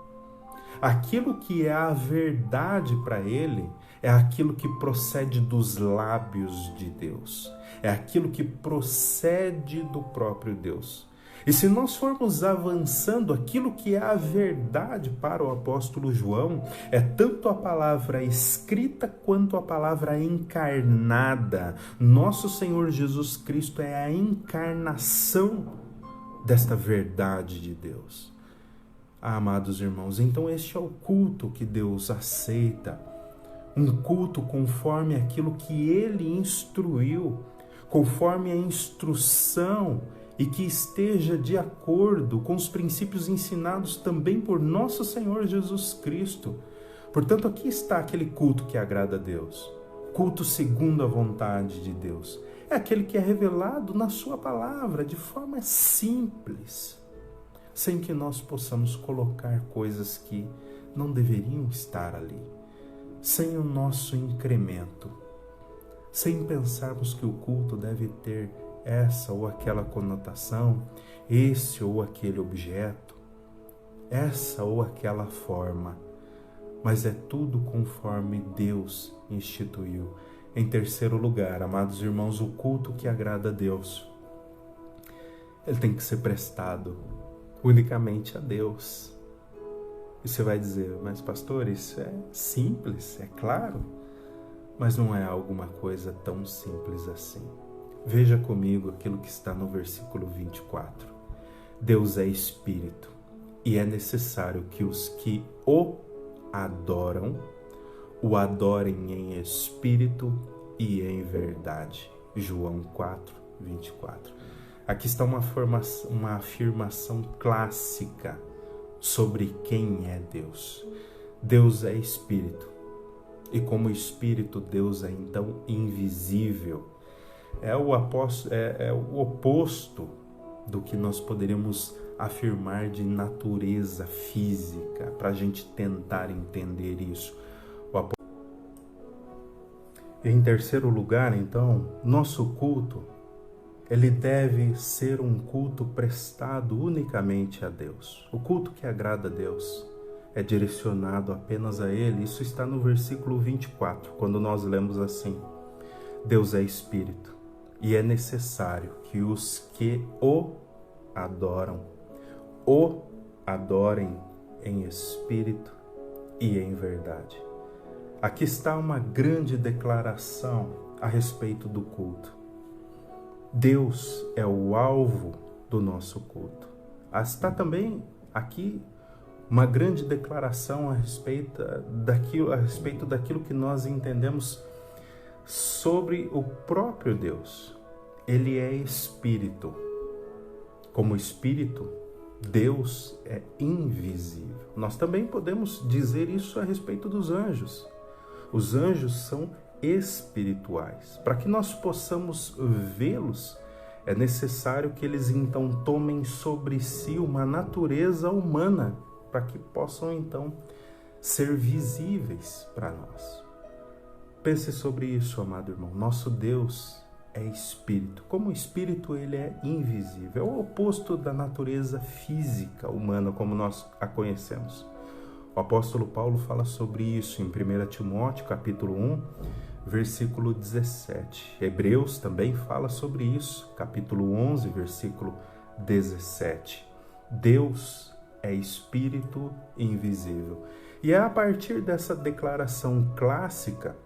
aquilo que é a verdade para ele é aquilo que procede dos lábios de Deus. É aquilo que procede do próprio Deus. E se nós formos avançando, aquilo que é a verdade para o apóstolo João é tanto a palavra escrita quanto a palavra encarnada. Nosso Senhor Jesus Cristo é a encarnação desta verdade de Deus. Amados irmãos, então este é o culto que Deus aceita. Um culto conforme aquilo que Ele instruiu, conforme a instrução, e que esteja de acordo com os princípios ensinados também por nosso Senhor Jesus Cristo. Portanto, aqui está aquele culto que agrada a Deus. Culto segundo a vontade de Deus. É aquele que é revelado na sua palavra, de forma simples, sem que nós possamos colocar coisas que não deveriam estar ali, sem o nosso incremento, sem pensarmos que o culto deve ter essa ou aquela conotação, esse ou aquele objeto, essa ou aquela forma, mas é tudo conforme Deus instituiu. Em terceiro lugar, amados irmãos, o culto que agrada a Deus, ele tem que ser prestado unicamente a Deus. E você vai dizer, mas pastor, isso é simples, é claro. Mas não é alguma coisa tão simples assim. Veja comigo aquilo que está no versículo 24. Deus é Espírito, e é necessário que os que o adoram, o adorem em espírito e em verdade. João 4, 24. Aqui está uma afirmação clássica sobre quem é Deus. Deus é Espírito, e como Espírito, Deus é então invisível. É o oposto do que nós poderíamos afirmar de natureza física, para a gente tentar entender isso. Em terceiro lugar, então, nosso culto, ele deve ser um culto prestado unicamente a Deus. O culto que agrada a Deus é direcionado apenas a Ele. Isso está no versículo 24, quando nós lemos assim: Deus é Espírito, e é necessário que os que o adorem em espírito e em verdade. Aqui está uma grande declaração a respeito do culto. Deus é o alvo do nosso culto. Está também aqui uma grande declaração a respeito daquilo que nós entendemos sobre o próprio Deus. Ele é Espírito. Como Espírito, Deus é invisível. Nós também podemos dizer isso a respeito dos anjos. Os anjos são espirituais. Para que nós possamos vê-los, é necessário que eles então tomem sobre si uma natureza humana, para que possam então ser visíveis para nós. Pense sobre isso, amado irmão. Nosso Deus é Espírito. Como Espírito, ele é invisível. É o oposto da natureza física humana, como nós a conhecemos. O apóstolo Paulo fala sobre isso em 1 Timóteo, capítulo 1, versículo 17. Hebreus também fala sobre isso, capítulo 11, versículo 17. Deus é Espírito invisível. E é a partir dessa declaração clássica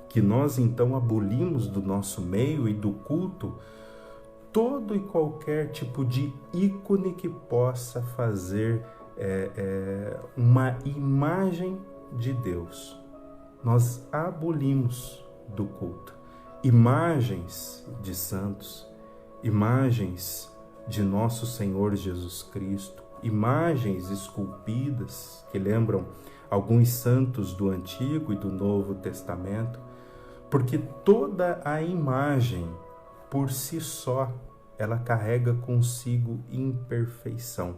que nós então abolimos do nosso meio e do culto todo e qualquer tipo de ícone que possa fazer uma imagem de Deus. Nós abolimos do culto imagens de santos, imagens de nosso Senhor Jesus Cristo, imagens esculpidas que lembram alguns santos do Antigo e do Novo Testamento, porque toda a imagem por si só ela carrega consigo imperfeição.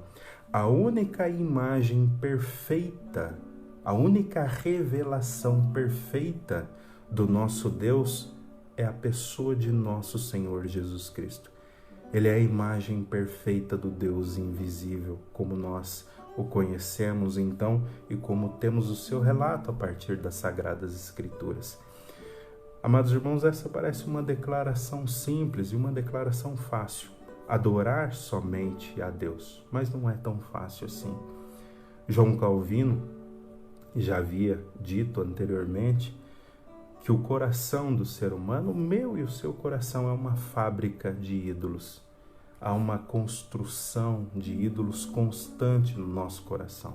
A única imagem perfeita, a única revelação perfeita do nosso Deus é a pessoa de nosso Senhor Jesus Cristo. Ele é a imagem perfeita do Deus invisível, como nós o conhecemos então e como temos o seu relato a partir das Sagradas Escrituras. Amados irmãos, essa parece uma declaração simples e uma declaração fácil. Adorar somente a Deus, mas não é tão fácil assim. João Calvino já havia dito anteriormente que o coração do ser humano, o meu e o seu coração, é uma fábrica de ídolos. Há uma construção de ídolos constante no nosso coração.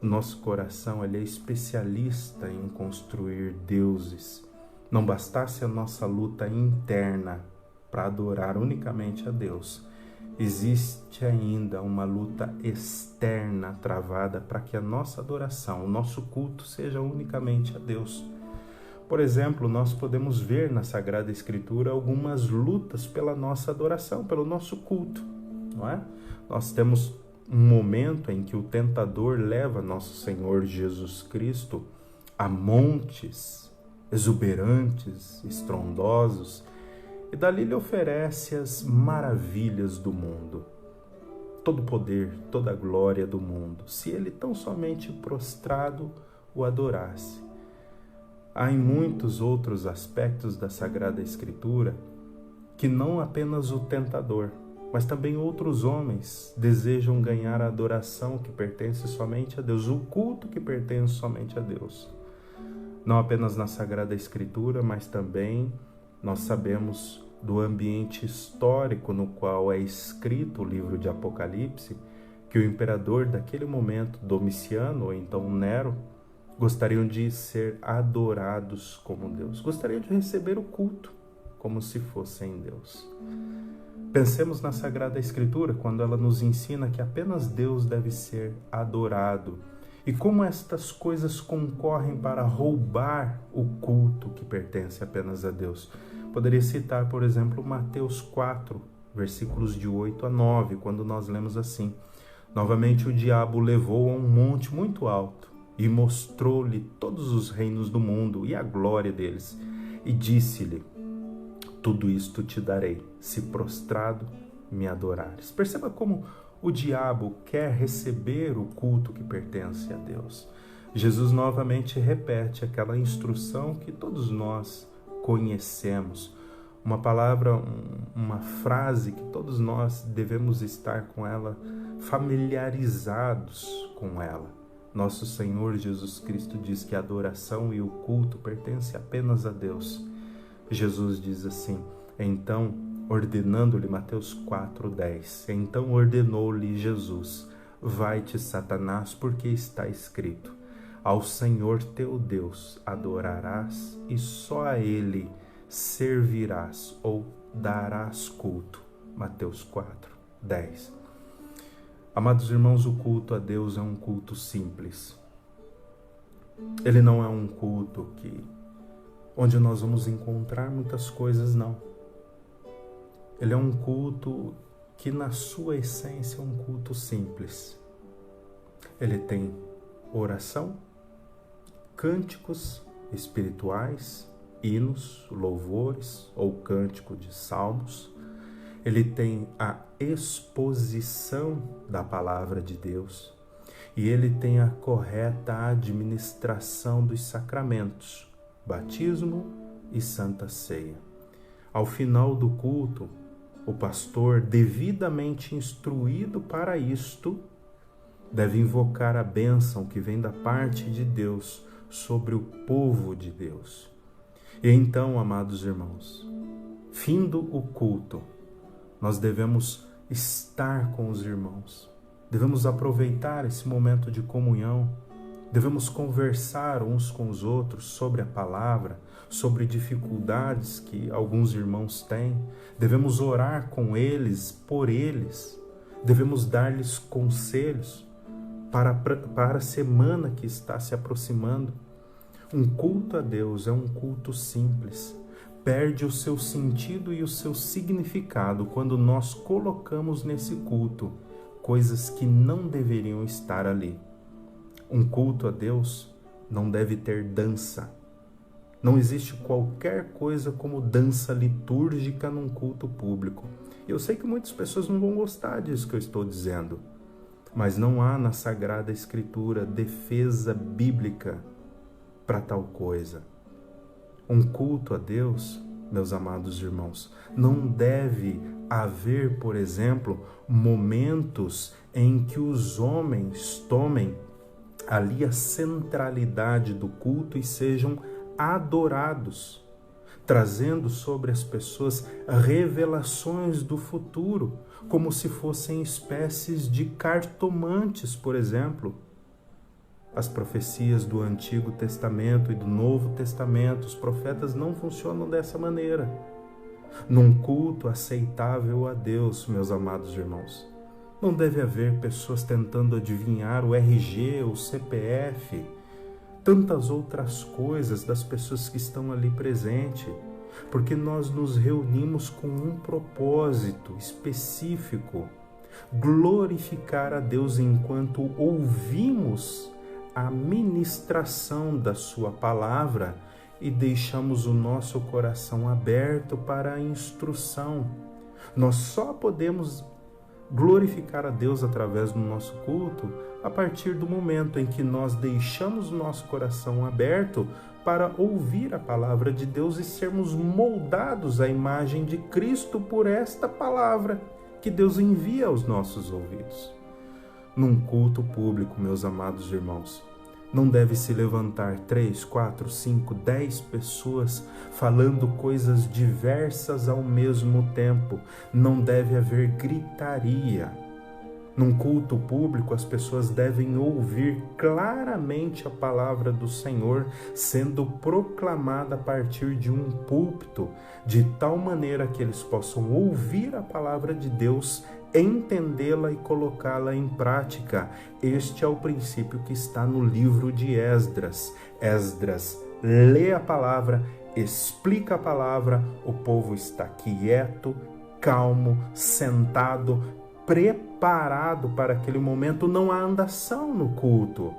O nosso coração ele é especialista em construir deuses. Não bastasse a nossa luta interna para adorar unicamente a Deus, existe ainda uma luta externa travada para que a nossa adoração, o nosso culto seja unicamente a Deus. Por exemplo, nós podemos ver na Sagrada Escritura algumas lutas pela nossa adoração, pelo nosso culto, não é? Nós temos um momento em que o tentador leva nosso Senhor Jesus Cristo a montes exuberantes, estrondosos, e dali lhe oferece as maravilhas do mundo, todo o poder, toda a glória do mundo, se ele tão somente prostrado o adorasse. Há em muitos outros aspectos da Sagrada Escritura que não apenas o tentador, mas também outros homens desejam ganhar a adoração que pertence somente a Deus, o culto que pertence somente a Deus. não apenas na Sagrada Escritura, mas também nós sabemos do ambiente histórico no qual é escrito o livro de Apocalipse, que o imperador daquele momento, Domiciano, ou então Nero, gostariam de ser adorados como Deus, gostariam de receber o culto como se fossem Deus. Pensemos na Sagrada Escritura, quando ela nos ensina que apenas Deus deve ser adorado, e como estas coisas concorrem para roubar o culto que pertence apenas a Deus. Poderia citar, por exemplo, Mateus 4, versículos de 8 a 9, quando nós lemos assim: novamente o diabo levou a um monte muito alto e mostrou-lhe todos os reinos do mundo e a glória deles, e disse-lhe: tudo isto te darei, se prostrado me adorares. Perceba como o diabo quer receber o culto que pertence a Deus. Jesus novamente repete aquela instrução que todos nós conhecemos, uma palavra, uma frase que todos nós devemos estar com ela, familiarizados com ela. Nosso Senhor Jesus Cristo diz que a adoração e o culto pertencem apenas a Deus. Jesus diz assim, então, ordenando-lhe, Mateus 4:10, então ordenou-lhe Jesus: vai-te, Satanás, porque está escrito: ao Senhor teu Deus adorarás e só a Ele servirás ou darás culto. Mateus 4:10. Amados irmãos, o culto a Deus é um culto simples. Ele não é um culto onde nós vamos encontrar muitas coisas, não. Ele é um culto que, na sua essência, é um culto simples. Ele tem oração, cânticos espirituais, hinos, louvores ou cântico de salmos. Ele tem a exposição da palavra de Deus e ele tem a correta administração dos sacramentos, batismo e santa ceia. Ao final do culto, o pastor, devidamente instruído para isto, deve invocar a bênção que vem da parte de Deus sobre o povo de Deus. E então, amados irmãos, findo o culto, nós devemos estar com os irmãos, devemos aproveitar esse momento de comunhão, devemos conversar uns com os outros sobre a palavra, sobre dificuldades que alguns irmãos têm, devemos orar com eles, por eles, devemos dar-lhes conselhos para a semana que está se aproximando. Um culto a Deus é um culto simples, perde o seu sentido e o seu significado quando nós colocamos nesse culto coisas que não deveriam estar ali. Um culto a Deus não deve ter dança. Não existe qualquer coisa como dança litúrgica num culto público. Eu sei que muitas pessoas não vão gostar disso que eu estou dizendo, mas não há na Sagrada Escritura defesa bíblica para tal coisa. Um culto a Deus, meus amados irmãos, não deve haver, por exemplo, momentos em que os homens tomem ali a centralidade do culto e sejam adorados, trazendo sobre as pessoas revelações do futuro, como se fossem espécies de cartomantes, por exemplo. As profecias do Antigo Testamento e do Novo Testamento, os profetas não funcionam dessa maneira. Num culto aceitável a Deus, meus amados irmãos, não deve haver pessoas tentando adivinhar o RG, o CPF, tantas outras coisas das pessoas que estão ali presentes, porque nós nos reunimos com um propósito específico: glorificar a Deus enquanto ouvimos a ministração da sua palavra e deixamos o nosso coração aberto para a instrução. Nós só podemos glorificar a Deus através do nosso culto a partir do momento em que nós deixamos o nosso coração aberto para ouvir a palavra de Deus e sermos moldados à imagem de Cristo por esta palavra que Deus envia aos nossos ouvidos. Num culto público, meus amados irmãos, Não deve se levantar 3, 4, 5, 10 pessoas falando coisas diversas ao mesmo tempo. Não deve haver gritaria. Num culto público, as pessoas devem ouvir claramente a palavra do Senhor sendo proclamada a partir de um púlpito, de tal maneira que eles possam ouvir a palavra de Deus, entendê-la e colocá-la em prática. Este é o princípio que está no livro de Esdras. Esdras lê a palavra, explica a palavra, o povo está quieto, calmo, sentado, preparado para aquele momento. Não há andação no culto.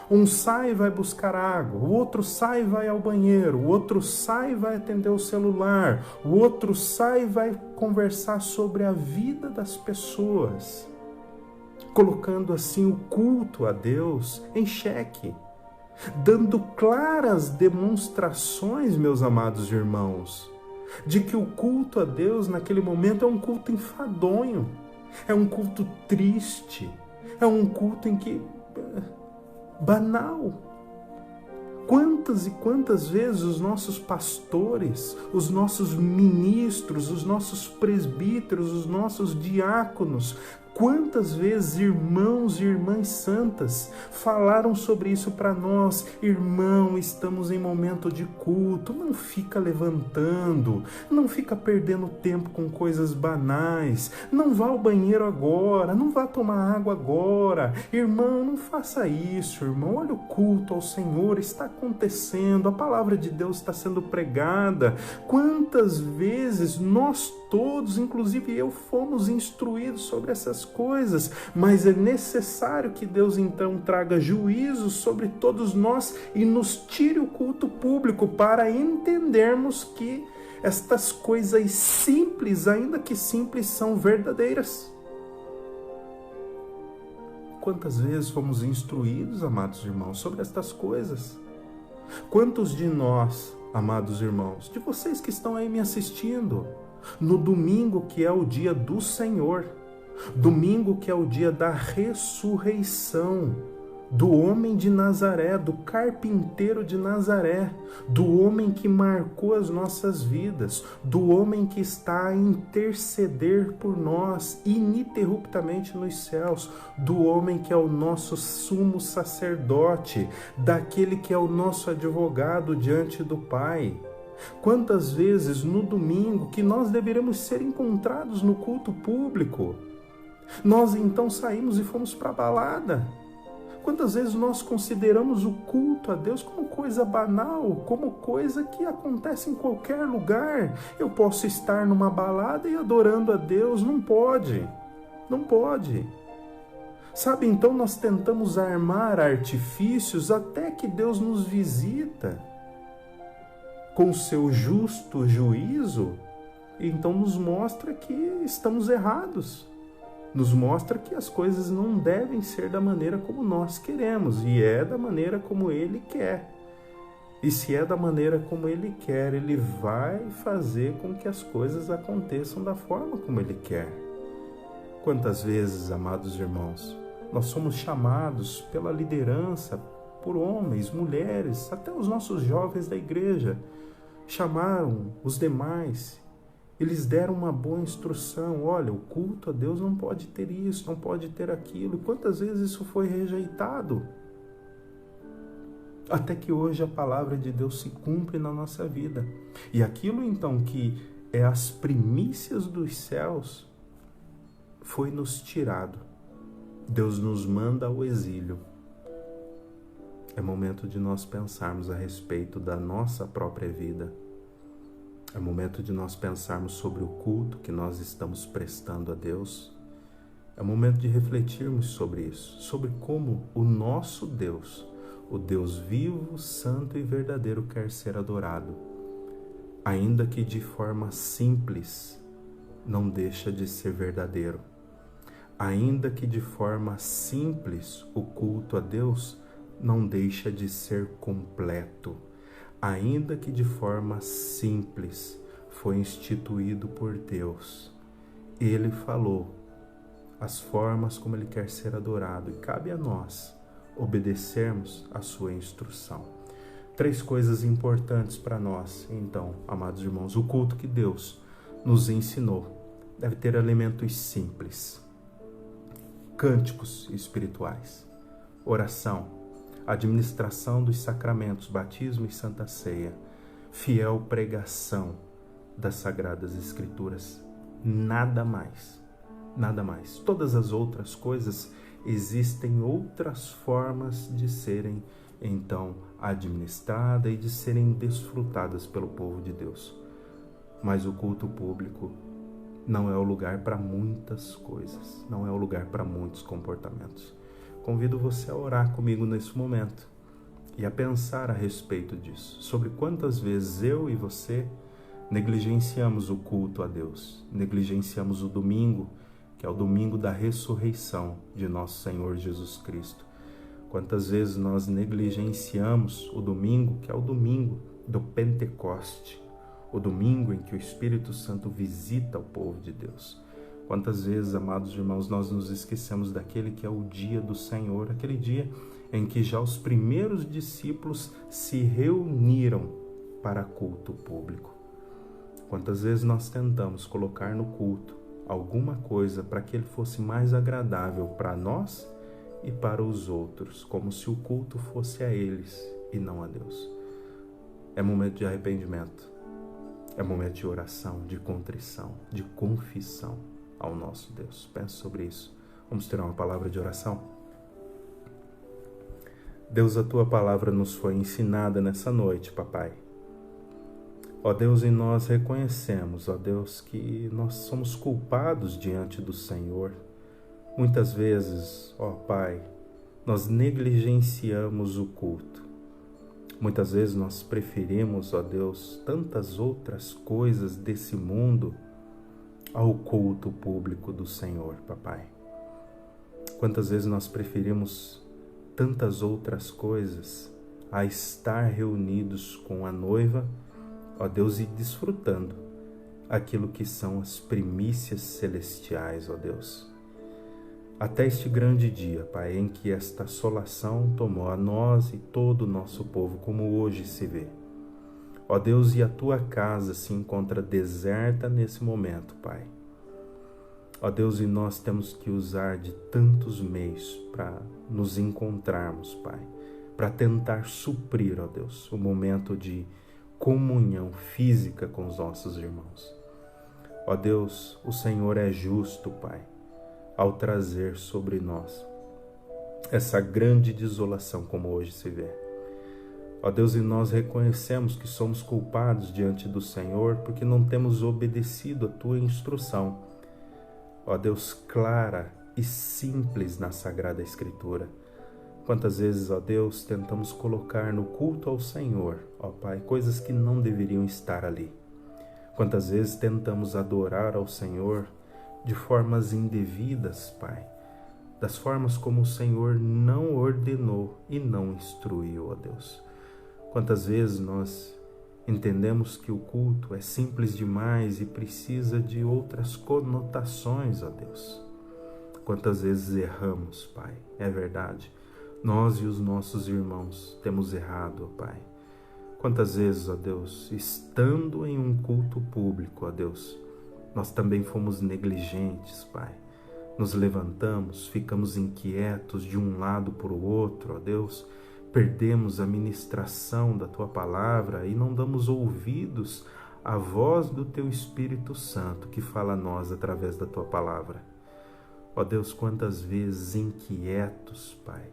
Um sai e vai buscar água, o outro sai e vai ao banheiro, o outro sai e vai atender o celular, o outro sai e vai conversar sobre a vida das pessoas, colocando assim o culto a Deus em xeque, dando claras demonstrações, meus amados irmãos, de que o culto a Deus naquele momento é um culto enfadonho, é um culto triste, é um culto em que banal. Quantas e quantas vezes os nossos pastores, os nossos ministros, os nossos presbíteros, os nossos diáconos, quantas vezes irmãos e irmãs santas falaram sobre isso para nós. Irmão, estamos em momento de culto, não fica levantando, não fica perdendo tempo com coisas banais, não vá ao banheiro agora, não vá tomar água agora. Irmão, não faça isso, irmão, olha o culto ao Senhor, está acontecendo, a palavra de Deus está sendo pregada. Quantas vezes nós todos, inclusive eu, fomos instruídos sobre essas coisas, mas é necessário que Deus então traga juízo sobre todos nós e nos tire o culto público para entendermos que estas coisas simples, ainda que simples, são verdadeiras. Quantas vezes fomos instruídos, amados irmãos, sobre estas coisas? Quantos de nós, amados irmãos, de vocês que estão aí me assistindo, no domingo que é o dia do Senhor, domingo que é o dia da ressurreição, do homem de Nazaré, do carpinteiro de Nazaré, do homem que marcou as nossas vidas, do homem que está a interceder por nós ininterruptamente nos céus, do homem que é o nosso sumo sacerdote, daquele que é o nosso advogado diante do Pai. Quantas vezes no domingo que nós deveríamos ser encontrados no culto público, nós então saímos e fomos para a balada? Quantas vezes nós consideramos o culto a Deus como coisa banal, como coisa que acontece em qualquer lugar? Eu posso estar numa balada e adorando a Deus? Não pode, não pode. Sabe, então nós tentamos armar artifícios até que Deus nos visita com o seu justo juízo, e então nos mostra que estamos errados. Nos mostra que as coisas não devem ser da maneira como nós queremos, e é da maneira como Ele quer. E se é da maneira como Ele quer, Ele vai fazer com que as coisas aconteçam da forma como Ele quer. Quantas vezes, amados irmãos, nós somos chamados pela liderança, por homens, mulheres, até os nossos jovens da igreja, chamaram os demais. Eles deram uma boa instrução. Olha, o culto a Deus não pode ter isso, não pode ter aquilo. Quantas vezes isso foi rejeitado? Até que hoje a palavra de Deus se cumpre na nossa vida. E aquilo então que é as primícias dos céus foi nos tirado. Deus nos manda ao exílio. É momento de nós pensarmos a respeito da nossa própria vida. É momento de nós pensarmos sobre o culto que nós estamos prestando a Deus. É momento de refletirmos sobre isso, sobre como o nosso Deus, o Deus vivo, santo e verdadeiro, quer ser adorado. Ainda que de forma simples, não deixa de ser verdadeiro. Ainda que de forma simples, o culto a Deus não deixa de ser completo. Ainda que de forma simples, foi instituído por Deus. Ele falou as formas como Ele quer ser adorado, e cabe a nós obedecermos a sua instrução. 3 coisas importantes para nós, então, amados irmãos. O culto que Deus nos ensinou deve ter elementos simples: cânticos espirituais, oração, administração dos sacramentos, batismo e santa ceia, fiel pregação das Sagradas Escrituras. Nada mais, nada mais. Todas as outras coisas, existem outras formas de serem, então, administradas e de serem desfrutadas pelo povo de Deus. Mas o culto público não é o lugar para muitas coisas, não é o lugar para muitos comportamentos. Convido você a orar comigo nesse momento e a pensar a respeito disso, sobre quantas vezes eu e você negligenciamos o culto a Deus, negligenciamos o domingo, que é o domingo da ressurreição de nosso Senhor Jesus Cristo. Quantas vezes nós negligenciamos o domingo, que é o domingo do Pentecoste, o domingo em que o Espírito Santo visita o povo de Deus. Quantas vezes, amados irmãos, nós nos esquecemos daquele que é o dia do Senhor, aquele dia em que já os primeiros discípulos se reuniram para culto público. Quantas vezes nós tentamos colocar no culto alguma coisa para que ele fosse mais agradável para nós e para os outros, como se o culto fosse a eles e não a Deus. É momento de arrependimento, é momento de oração, de contrição, de confissão ao nosso Deus. Pense sobre isso. Vamos ter uma palavra de oração? Deus, a Tua palavra nos foi ensinada nessa noite, Papai. Ó Deus, e nós reconhecemos, ó Deus, que nós somos culpados diante do Senhor. Muitas vezes, ó Pai, nós negligenciamos o culto. Muitas vezes nós preferimos, ó Deus, tantas outras coisas desse mundo ao culto público do Senhor, Papai. Quantas vezes nós preferimos tantas outras coisas a estar reunidos com a noiva, ó Deus, e desfrutando aquilo que são as primícias celestiais, ó Deus. Até este grande dia, Pai, em que esta assolação tomou a nós e todo o nosso povo, como hoje se vê. Ó Deus, e a Tua casa se encontra deserta nesse momento, Pai. Ó Deus, e nós temos que usar de tantos meios para nos encontrarmos, Pai, para tentar suprir, ó Deus, o momento de comunhão física com os nossos irmãos. Ó Deus, o Senhor é justo, Pai, ao trazer sobre nós essa grande desolação como hoje se vê. Ó Deus, e nós reconhecemos que somos culpados diante do Senhor porque não temos obedecido a Tua instrução, ó Deus, clara e simples na Sagrada Escritura. Quantas vezes, ó Deus, tentamos colocar no culto ao Senhor, ó Pai, coisas que não deveriam estar ali. Quantas vezes tentamos adorar ao Senhor de formas indevidas, Pai, das formas como o Senhor não ordenou e não instruiu, ó Deus. Quantas vezes nós entendemos que o culto é simples demais e precisa de outras conotações, ó Deus. Quantas vezes erramos, Pai, é verdade. Nós e os nossos irmãos temos errado, ó Pai. Quantas vezes, ó Deus, estando em um culto público, ó Deus, nós também fomos negligentes, Pai. Nos levantamos, ficamos inquietos de um lado para o outro, ó Deus. Perdemos a ministração da Tua palavra e não damos ouvidos à voz do Teu Espírito Santo que fala a nós através da Tua palavra. Ó Deus, quantas vezes inquietos, Pai,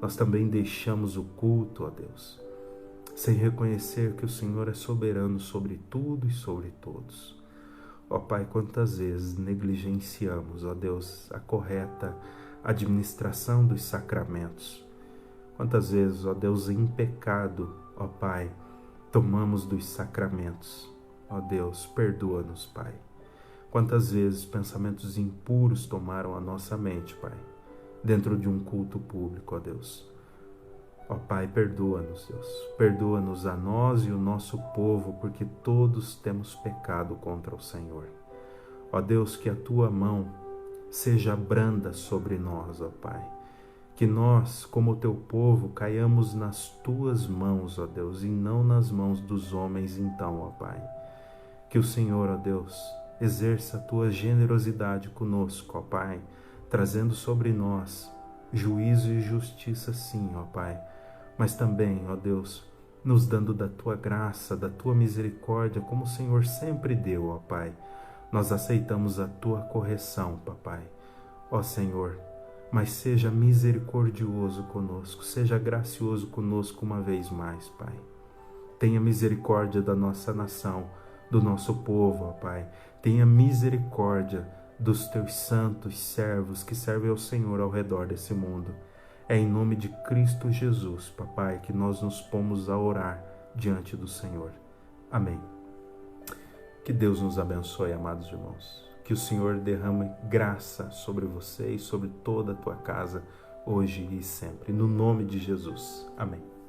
nós também deixamos o culto, ó Deus, sem reconhecer que o Senhor é soberano sobre tudo e sobre todos. Ó Pai, quantas vezes negligenciamos, ó Deus, a correta administração dos sacramentos. Quantas vezes, ó Deus, em pecado, ó Pai, tomamos dos sacramentos. Ó Deus, perdoa-nos, Pai. Quantas vezes pensamentos impuros tomaram a nossa mente, Pai, dentro de um culto público, ó Deus. Ó Pai, perdoa-nos, Deus. Perdoa-nos a nós e o nosso povo, porque todos temos pecado contra o Senhor. Ó Deus, que a Tua mão seja branda sobre nós, ó Pai. Que nós, como teu povo, caiamos nas tuas mãos, ó Deus, e não nas mãos dos homens, então, ó Pai. Que o Senhor, ó Deus, exerça a tua generosidade conosco, ó Pai, trazendo sobre nós juízo e justiça, sim, ó Pai, mas também, ó Deus, nos dando da tua graça, da tua misericórdia, como o Senhor sempre deu, ó Pai. Nós aceitamos a tua correção, papai. Ó Senhor, mas seja misericordioso conosco, seja gracioso conosco uma vez mais, Pai. Tenha misericórdia da nossa nação, do nosso povo, ó Pai. Tenha misericórdia dos teus santos servos que servem ao Senhor ao redor desse mundo. É em nome de Cristo Jesus, papai, que nós nos pomos a orar diante do Senhor. Amém. Que Deus nos abençoe, amados irmãos. Que o Senhor derrame graça sobre você e sobre toda a tua casa, hoje e sempre. No nome de Jesus. Amém.